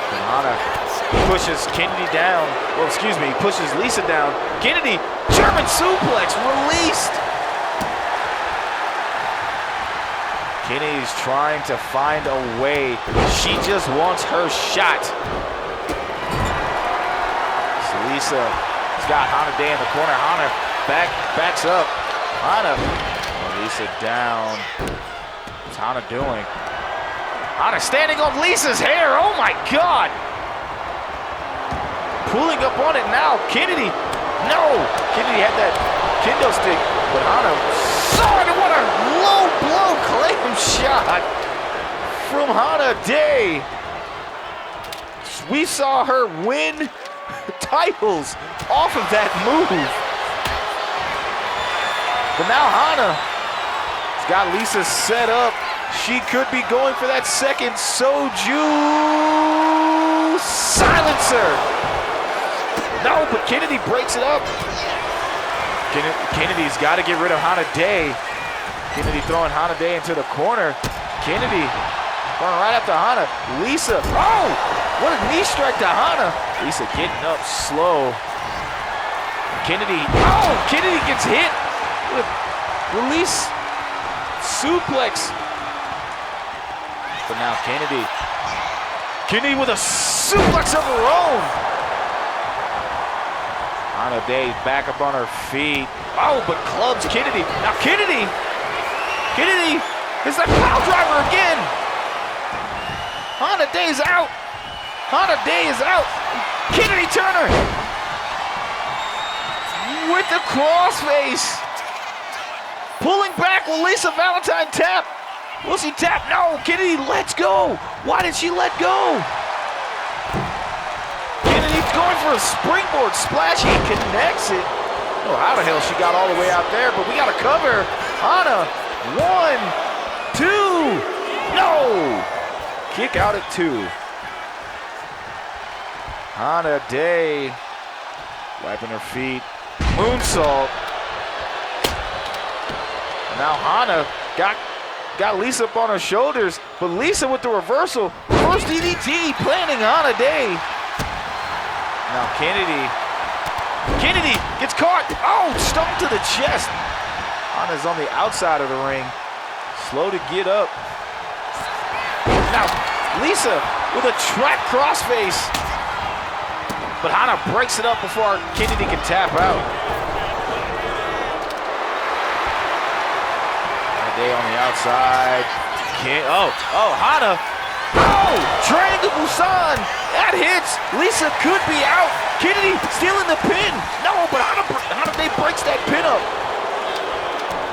And Hana pushes Kennedy down. Well, excuse me, pushes Lisa down. Kennedy, German suplex, released. Kennedy's trying to find a way. She just wants her shot. So Lisa's got Hana Day in the corner. Hana backs up. Hana, Lisa down. What's Hana doing? Hana standing on Lisa's hair. Oh my God. Pulling up on it now. Kennedy, no. Kennedy had that kendo stick, but Hana saw it. What a low blow clam shot from Hana Day. We saw her win titles off of that move. But now Hana's got Lisa set up. She could be going for that second Soju silencer. No, but Kennedy breaks it up. Kennedy's got to get rid of Hana Day. Kennedy throwing Hana Day into the corner. Kennedy going right after Hana. Lisa, oh, what a knee strike to Hana. Lisa getting up slow. Kennedy, oh, Kennedy gets hit with release suplex. But now Kennedy with a suplex of her own. Hana Day back up on her feet. Oh, but clubs Kennedy. Now Kennedy is that pile driver again. Hana Day is out. Hana Day is out. Kennedy Turner with the crossface. Pulling back, will Lisa Valentine tap? Will she tap? No, Kennedy lets go. Why did she let go? Kennedy's going for a springboard splash. He connects it. Oh, how the hell she got all the way out there, but we got to cover. Hana, 1, 2, no! Kick out at 2. Hana Day wiping her feet. Moonsault. Now Hana got Lisa up on her shoulders, but Lisa with the reversal. First DDT planting Hana Day. Now Kennedy gets caught. Oh, stomp to the chest. Hana's on the outside of the ring. Slow to get up. Now Lisa with a track crossface. But Hana breaks it up before Kennedy can tap out. Day on the outside. Hana. Oh, Train to Busan. That hits. Lisa could be out. Kennedy stealing the pin. No, but Hana Day breaks that pin up.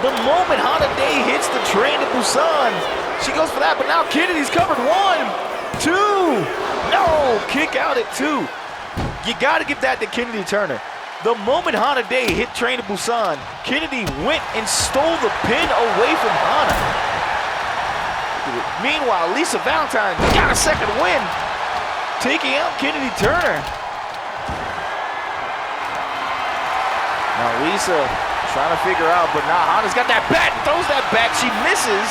The moment Hana Day hits the Train to Busan, she goes for that, but now Kennedy's covered. 1, 2. No, kick out at 2. You got to give that to Kennedy Turner. The moment Hana Day hit Train to Busan, Kennedy went and stole the pin away from Hana. Meanwhile, Lisa Valentine got a second win, taking out Kennedy Turner. Now Lisa trying to figure out, but now Hana's got that bat and throws that back. She misses.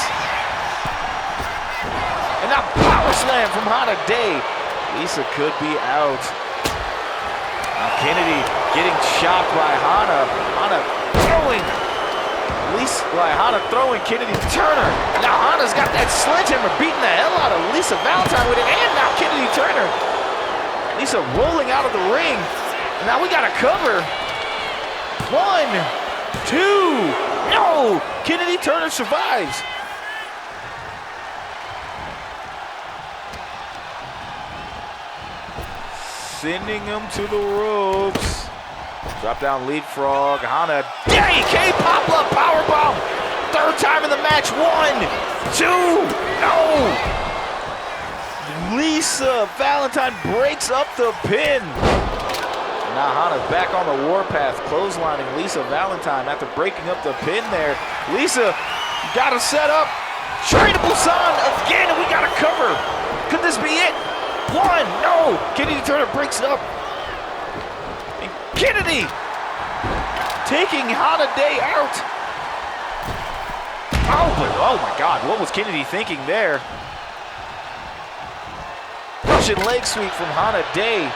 And now power slam from Hana Day. Lisa could be out. Now Kennedy getting shocked by Hana. Hana throwing Kennedy Turner. Now Hana's got that sledgehammer beating the hell out of Lisa Valentine with it, and now Kennedy Turner. Lisa rolling out of the ring. Now we got to cover. 1, 2. No! Kennedy Turner survives. Sending him to the ropes. Drop down leapfrog. Hana Day, K-pop-up powerbomb. Third time in the match. 1, 2, no. Lisa Valentine breaks up the pin. Now Hana's back on the warpath, clotheslining Lisa Valentine after breaking up the pin there. Lisa, you gotta set up. Train to Busan again, and we gotta cover. Could this be it? 1, no! Kennedy Turner breaks it up. And Kennedy taking Hana Day out. Oh my God, what was Kennedy thinking there? Russian leg sweep from Hana Day.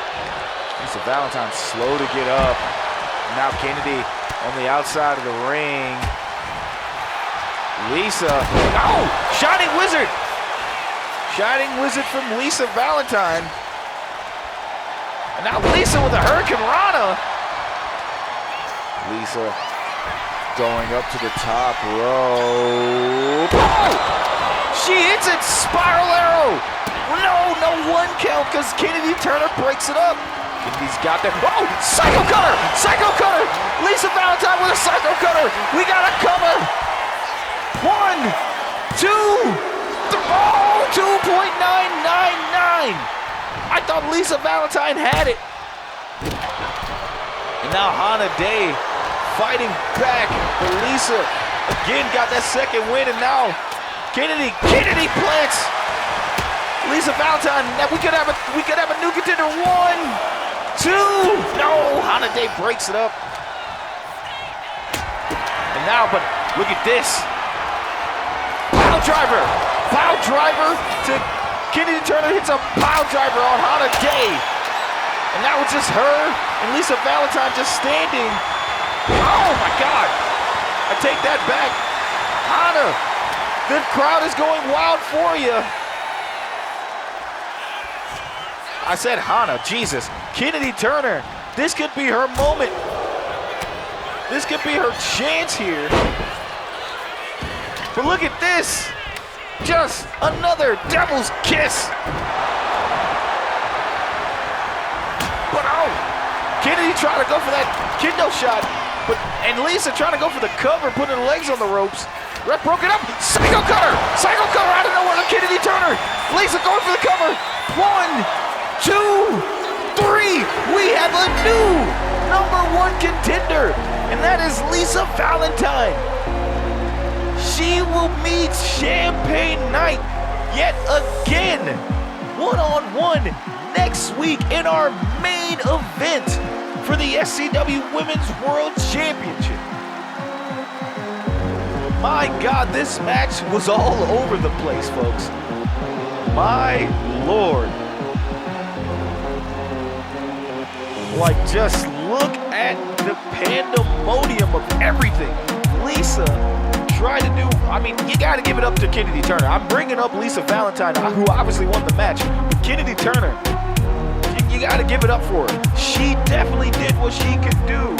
Lisa Valentine slow to get up. Now Kennedy on the outside of the ring. Lisa, oh! Shining Wizard! Shining Wizard from Lisa Valentine. And now Lisa with a Hurricane Rana. Lisa going up to the top rope. Oh! She hits it, spiral arrow. No 1 count because Kennedy Turner breaks it up. Kennedy's got that. Oh, Psycho Cutter! Psycho Cutter! Lisa Valentine with a Psycho Cutter. We got to cover. 1, 2, 3. Oh, 2.999. I thought Lisa Valentine had it. And now Hana Day fighting back. But Lisa again got that second win, and now Kennedy plants Lisa Valentine. Now we could have a new contender. 1, 2. No, Hana Day breaks it up. And now, but look at this. Pile driver to Kennedy Turner, hits a pile driver on Hana Day. And now it's just her and Lisa Valentine just standing. Oh my God. I take that back. Hana, the crowd is going wild for you. I said Hana, Jesus. Kennedy Turner, this could be her moment. This could be her chance here. But look at this. Just another devil's kiss. But oh, Kennedy trying to go for that kendo shot. And Lisa trying to go for the cover, putting her legs on the ropes. Ref broke it up. Psycho cutter out of nowhere to Kennedy Turner. Lisa going for the cover. 1, 2, 3. We have a new #1 contender, and that is Lisa Valentine. She will meet Champagne Knight yet again, one-on-one next week in our main event for the SCW Women's World Championship. My God, this match was all over the place, folks. My Lord. Like, just look at the pandemonium of everything. Lisa tried to do, I mean, you got to give it up to Kennedy Turner. I'm bringing up Lisa Valentine, who obviously won the match. But Kennedy Turner, you got to give it up for her. She definitely did what she could do.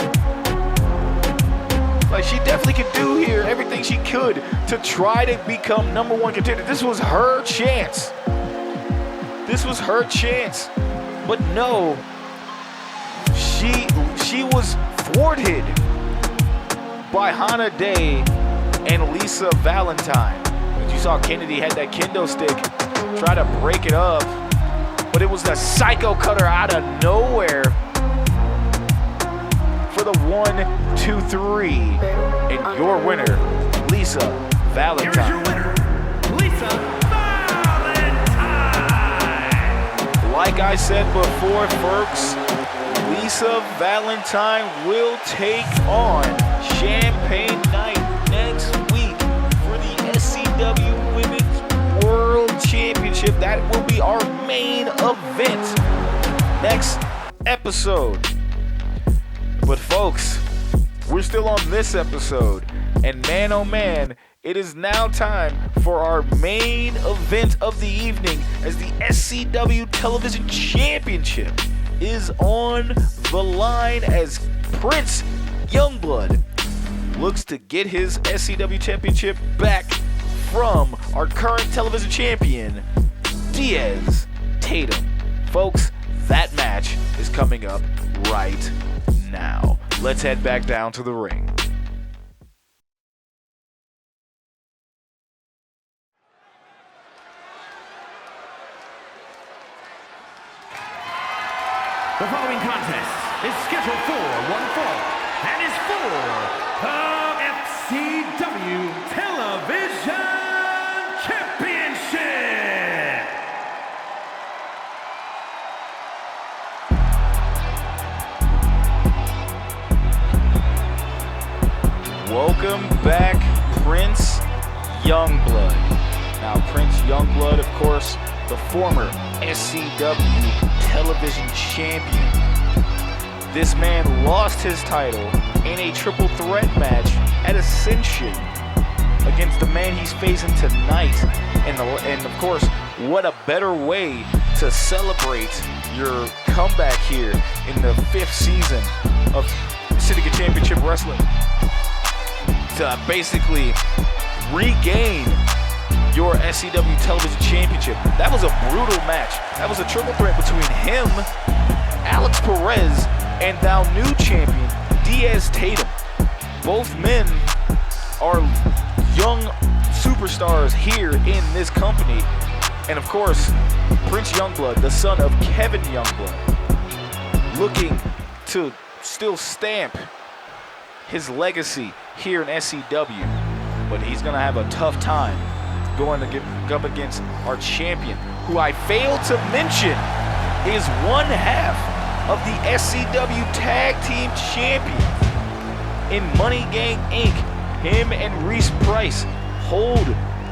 Like, she definitely could do here everything she could to try to become #1 contender. This was her chance. This was her chance. But no, she was thwarted by Hana Day and Lisa Valentine. But you saw Kennedy had that kendo stick, try to break it up, but it was the psycho cutter out of nowhere for the 1, 2, 3. And your winner, Lisa Valentine. Here's your winner, Lisa Valentine. Like I said before, folks, Lisa Valentine will take on Champagne Knight next week for the SCW Women's World Championship. That will be our main event next episode. But folks, we're still on this episode, and man oh man, it is now time for our main event of the evening as the SCW Television Championship is on the line as Prince Youngblood looks to get his SCW Championship back from our current television champion, Diaz Tatum. Folks, that match is coming up right now. Let's head back down to the ring. The following contest is scheduled for one fall and is for the SCW Television Championship. Welcome back, Prince Youngblood. Now, Prince Youngblood, of course, the former SCW Television Champion. This man lost his title in a triple threat match at Ascension against the man he's facing tonight. And of course, what a better way to celebrate your comeback here in the 5th season of Syndicate Championship Wrestling, to basically regain your SCW Television Championship. That was a brutal match. That was a triple threat between him, Alex Perez, and thou new champion, Diaz Tatum. Both men are young superstars here in this company, And of course, Prince Youngblood, the son of Kevin Youngblood, looking to still stamp his legacy here in SCW. But he's going to have a tough time going to get up against our champion, who I failed to mention is one half of the SCW Tag Team Champions in Money Gang Inc. Him and Reese Price hold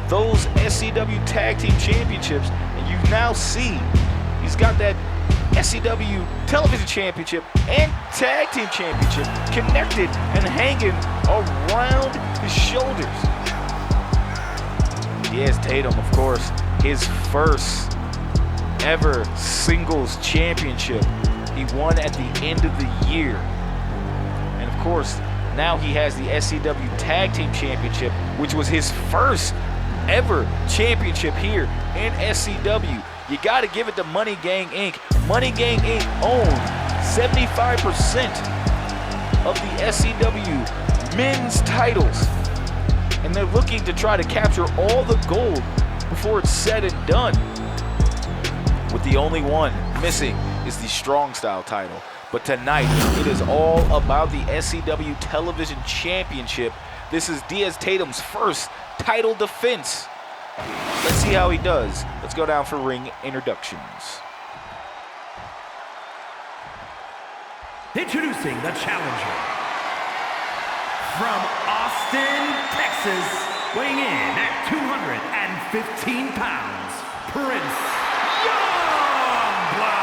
those SCW Tag Team Championships, and you now see he's got that SCW Television Championship and Tag Team Championship connected and hanging around his shoulders. Diaz Tatum, of course, his first ever singles championship. He won at the end of the year. And of course, now he has the SCW Tag Team Championship, which was his first ever championship here in SCW. You got to give it to Money Gang Inc. Money Gang Inc. own 75% of the SCW men's titles. And they're looking to try to capture all the gold before it's said and done. With the only one missing is the Strong Style title. But tonight, it is all about the SCW Television Championship. This is Diaz Tatum's first title defense. Let's see how he does. Let's go down for ring introductions. Introducing the challenger. From Austin, Texas, weighing in at 215 pounds, Prince Youngblood.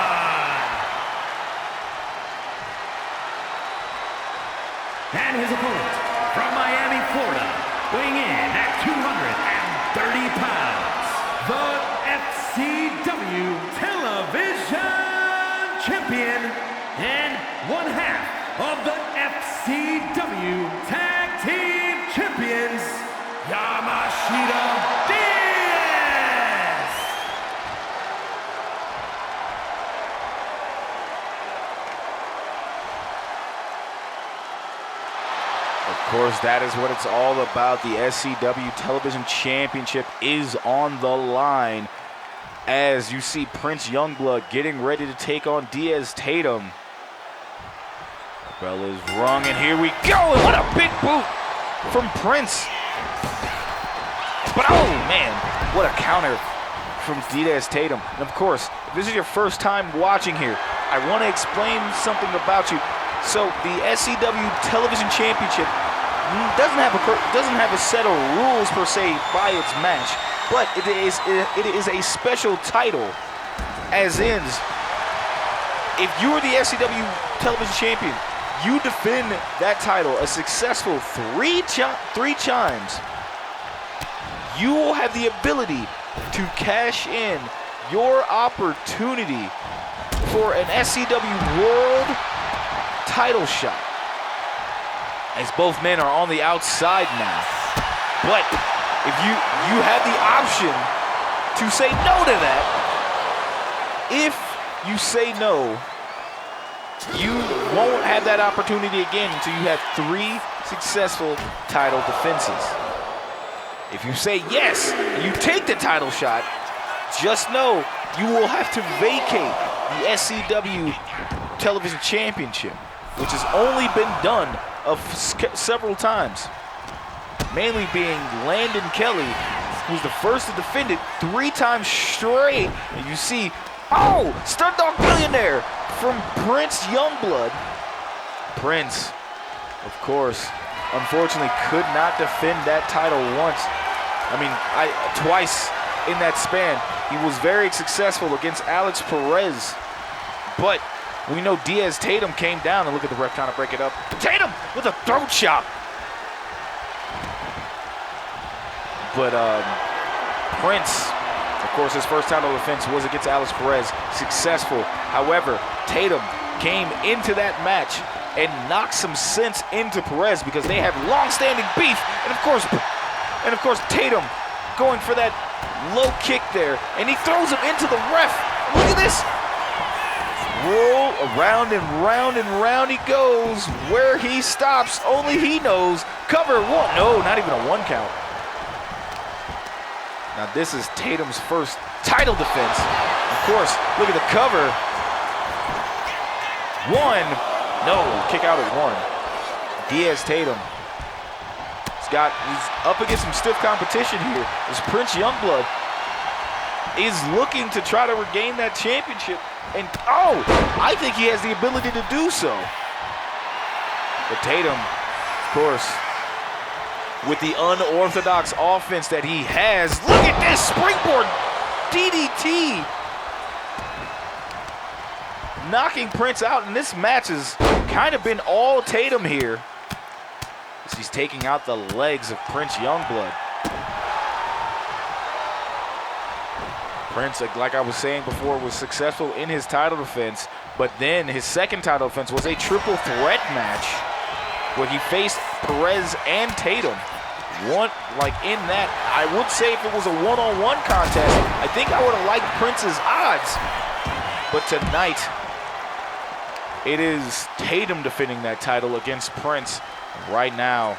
And his opponent, from Miami, Florida, weighing in at 230 pounds, the SCW Television Champion and one half of the SCW Tag Team Champions, Yamashita Diaz. Of course, that is what it's all about. The SCW Television Championship is on the line as you see Prince Youngblood getting ready to take on Diaz Tatum. Bell is rung, and here we go. And what a big boot from Prince. But oh man, what a counter from Diaz Tatum. And of course, if this is your first time watching here, I want to explain something about you. So the SCW Television Championship doesn't have a set of rules per se by its match, but it is a special title, as in, if you are the SCW Television Champion, you defend that title a successful three times, you will have the ability to cash in your opportunity for an SCW World title shot, as both men are on the outside now. But if you have the option to say no to that, if you say no, you won't have that opportunity again until you have 3 successful title defenses. If you say yes, and you take the title shot, just know you will have to vacate the SCW Television Championship, which has only been done several times. Mainly being Landon Kelly, who's the first to defend it 3 times straight. And you see, oh, Stud Dog Billionaire from Prince Youngblood. Prince, of course, unfortunately could not defend that title once. Twice in that span. He was very successful against Alex Perez. But we know Diaz Tatum came down, and look at the ref trying to break it up. Tatum with a throat chop. But Prince, of course, his first title defense was against Alex Perez, successful. However, Tatum came into that match and knocked some sense into Perez because they have long-standing beef. And of course, Tatum going for that low kick there, and he throws him into the ref. Look at this. Roll around and round and round he goes. Where he stops, only he knows. Cover 1. No, not even a 1 count. Now this is Tatum's first title defense. Of course, look at the cover. 1, no, kick out at 1. Diaz Tatum. He's up against some stiff competition here. This Prince Youngblood is looking to try to regain that championship. And oh, I think he has the ability to do so. But Tatum, of course, with the unorthodox offense that he has. Look at this springboard DDT. Knocking Prince out, and this match has kind of been all Tatum here. As he's taking out the legs of Prince Youngblood. Prince, like I was saying before, was successful in his title defense, but then his second title defense was a triple threat match where he faced Perez and Tatum. In that, I would say if it was a one-on-one contest, I think I would have liked Prince's odds. But tonight, it is Tatum defending that title against Prince. Right now,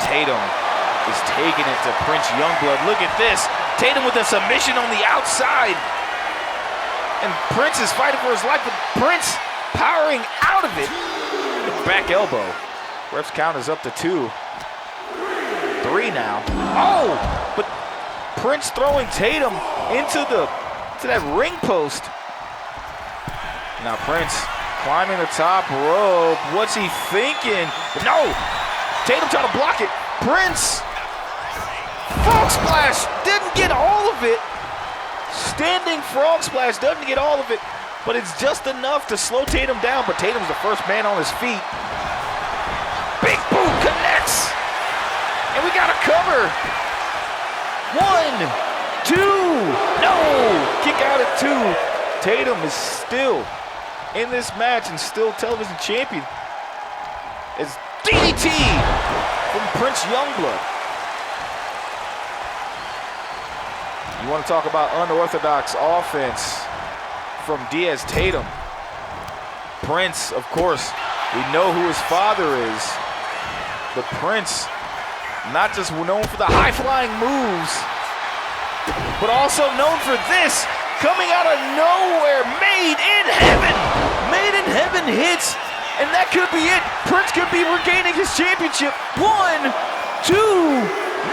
Tatum is taking it to Prince Youngblood. Look at this. Tatum with a submission on the outside. And Prince is fighting for his life, but Prince powering out of it. Back elbow. Ref's count is up to 2. 3 now. Oh! But Prince throwing Tatum into that ring post. Now Prince climbing the top rope. What's he thinking? No! Tatum trying to block it. Prince! Frog splash! Didn't get all of it. Standing frog splash doesn't get all of it, but it's just enough to slow Tatum down. But Tatum's the first man on his feet. Big boot connects! And we got a cover. 1, 2, no! Kick out at 2. Tatum is still in this match and still television champion. It's DDT from Prince Youngblood. You want to talk about unorthodox offense from Diaz Tatum. Prince, of course, we know who his father is. But Prince, not just known for the high-flying moves, but also known for this. Coming out of nowhere, made in heaven. Made in heaven hits, and that could be it. Prince could be regaining his championship. 1, 2,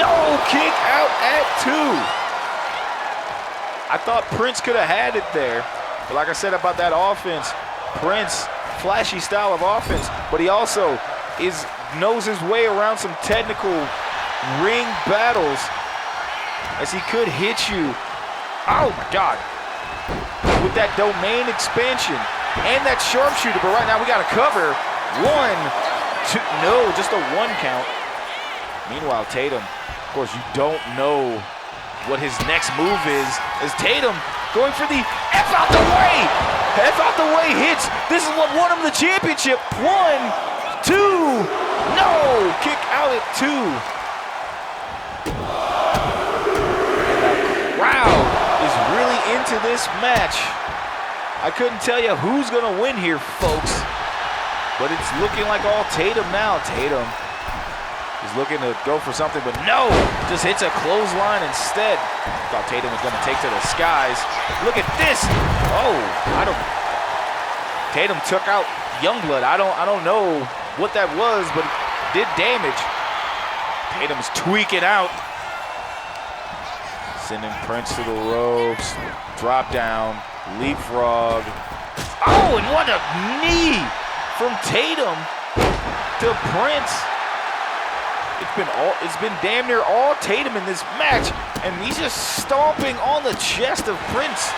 no, kick out at 2. I thought Prince could have had it there, but like I said about that offense, Prince, flashy style of offense, but he also knows his way around some technical ring battles, as he could hit you. Oh my God. With that domain expansion and that sharpshooter, but right now we got to cover. 1, 2, no, just a 1 count. Meanwhile, Tatum, of course, you don't know what his next move is. As Tatum going for the F out the way. F out the way hits. This is what won him the championship. 1, 2, no, kick out at 2. And the crowd is really into this match. I couldn't tell you who's gonna win here, folks, but it's looking like all Tatum now. Tatum is looking to go for something, but no, just hits a clothesline instead. Thought Tatum was gonna take to the skies. Look at this. Oh, Tatum took out Youngblood. I don't know what that was, but it did damage. Tatum's tweaking out. Sending Prince to the ropes. Drop down. Leapfrog. Oh, and what a knee from Tatum to Prince. It's been damn near all Tatum in this match, and he's just stomping on the chest of Prince.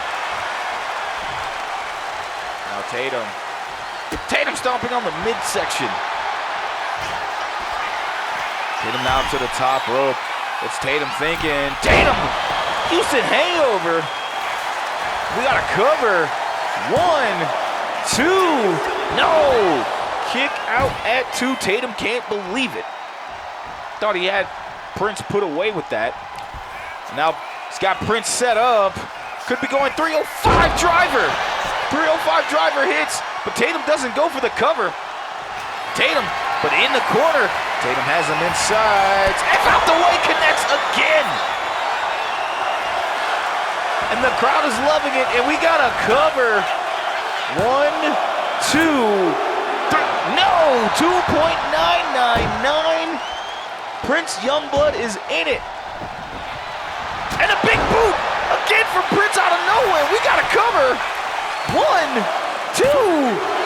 Now Tatum stomping on the midsection. Tatum now to the top rope. What's Tatum thinking? Tatum! Houston hangover. We got a cover. 1, 2, no! Kick out at 2. Tatum can't believe it. Thought he had Prince put away with that. Now he's got Prince set up. Could be going 305 driver. 305 driver hits, but Tatum doesn't go for the cover. Tatum, but in the corner. Tatum has him inside. F out the way, connects again. And the crowd is loving it, and we got a cover. 1, 2, 3. No! 2.999. Prince Youngblood is in it. And a big boot again from Prince out of nowhere. We got a cover. 1, 2.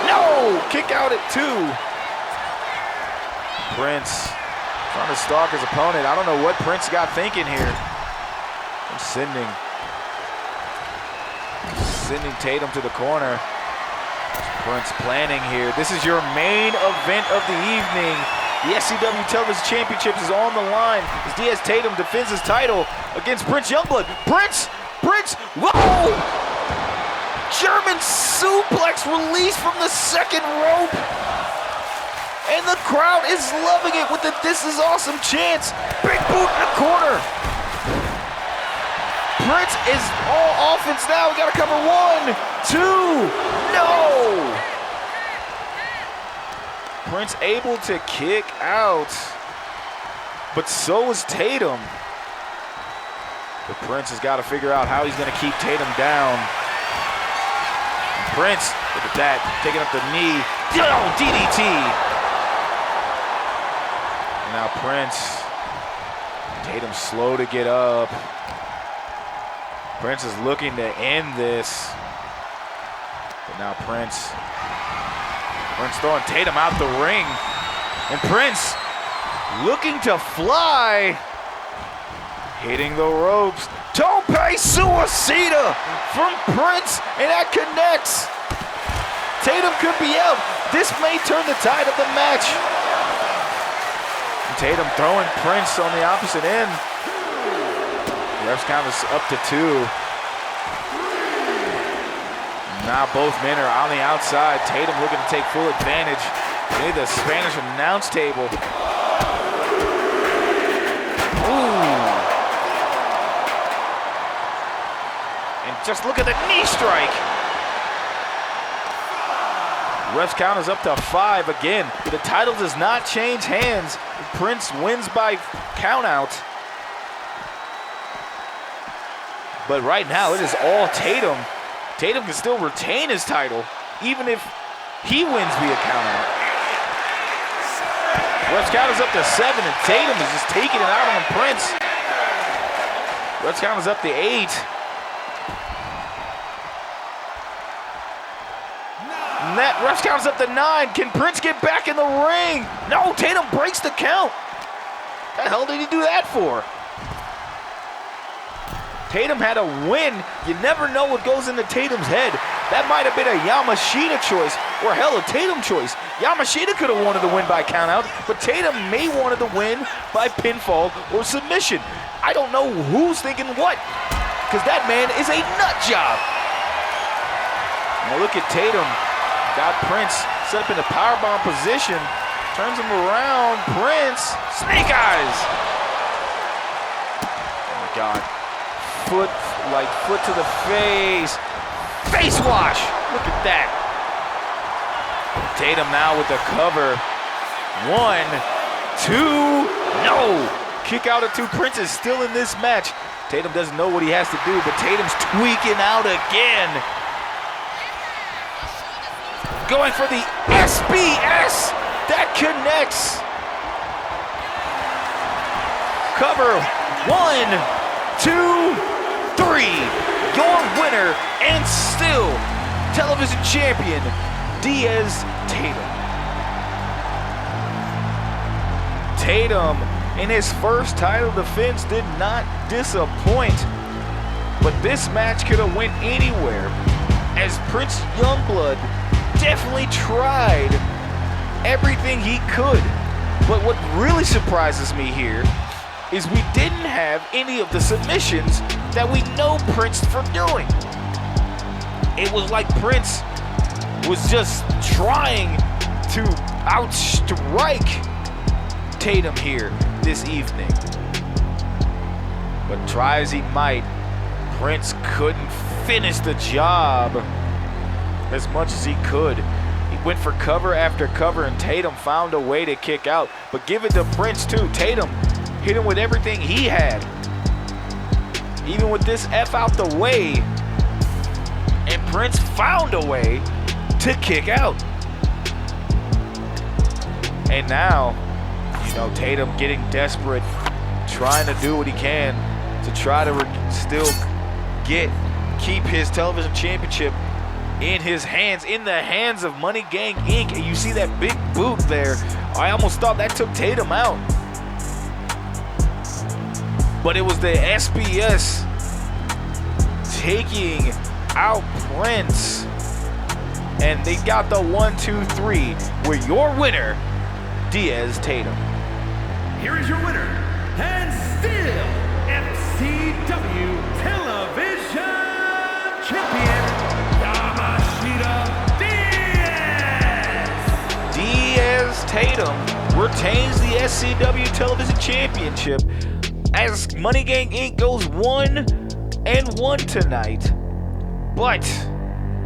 No! Kick out at 2. Prince trying to stalk his opponent. I don't know what Prince got thinking here. Sending Tatum to the corner. Prince planning here. This is your main event of the evening. The SCW Television Championships is on the line as Diaz Tatum defends his title against Prince Youngblood. Prince, whoa! German suplex release from the second rope. And the crowd is loving it with the "This is awesome" chants. Big boot in the corner. Prince is all offense now. We got to cover 1, 2. No! Prince able to kick out, but so is Tatum. But Prince has got to figure out how he's going to keep Tatum down. And Prince, look at that, taking up the knee. Oh, DDT. And now Prince. Tatum slow to get up. Prince is looking to end this. But now Prince throwing Tatum out the ring. And Prince looking to fly. Hitting the ropes. Tope Suicida from Prince, and that connects. Tatum could be out. This may turn the tide of the match. And Tatum throwing Prince on the opposite end. Ref's count is up to 2. Now both men are on the outside. Tatum looking to take full advantage. They need the Spanish announce table. Ooh. And just look at the knee strike. Ref's count is up to 5 again. The title does not change hands. Prince wins by countout. But right now, it is all Tatum. Tatum can still retain his title, even if he wins via countout. Ref's count is up to 7, and Tatum is just taking it out on Prince. Ref's count is up to 8. And that ref's count is up to 9. Can Prince get back in the ring? No, Tatum breaks the count. What the hell did he do that for? Tatum had a win. You never know what goes into Tatum's head. That might have been a Yamashita choice, or hell, a Tatum choice. Yamashita could have wanted to win by countout, but Tatum may wanted to win by pinfall or submission. I don't know who's thinking what, because that man is a nut job. Now look at Tatum. Got Prince set up in a powerbomb position. Turns him around. Prince, snake eyes. Oh my God. Foot to the face. Face wash. Look at that. Tatum now with the cover. 1, 2, no. Kick out at 2. Prince is still in this match. Tatum doesn't know what he has to do, but Tatum's tweaking out again. Going for the SBS. That connects. Cover. 1, 2, 3, your winner and still television champion, Diaz Tatum. Tatum, in his first title defense, did not disappoint, but this match could have went anywhere, as Prince Youngblood definitely tried everything he could. But what really surprises me here is we didn't have any of the submissions that we know Prince for doing. It was like Prince was just trying to outstrike Tatum here this evening. But try as he might, Prince couldn't finish the job as much as he could. He went for cover after cover, and Tatum found a way to kick out. But give it to Prince too. Tatum hit him with everything he had. even with this F out the way. And Prince found a way to kick out. And now, Tatum getting desperate, trying to do what he can to try to still keep his television championship in his hands, in the hands of Money Gang Inc. And you see that big boot there. I almost thought that took Tatum out. But it was the SBS taking out Prince. And they got the 1, 2, 3 with your winner, Diaz Tatum. Here is your winner, and still SCW Television Champion, Yamashita Diaz. Diaz Tatum retains the SCW Television Championship as Money Gang Inc. goes 1-1 tonight. But,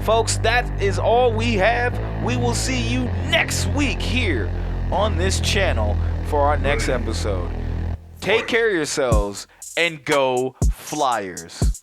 folks, that is all we have. We will see you next week here on this channel for our next episode. Take care of yourselves and go Flyers.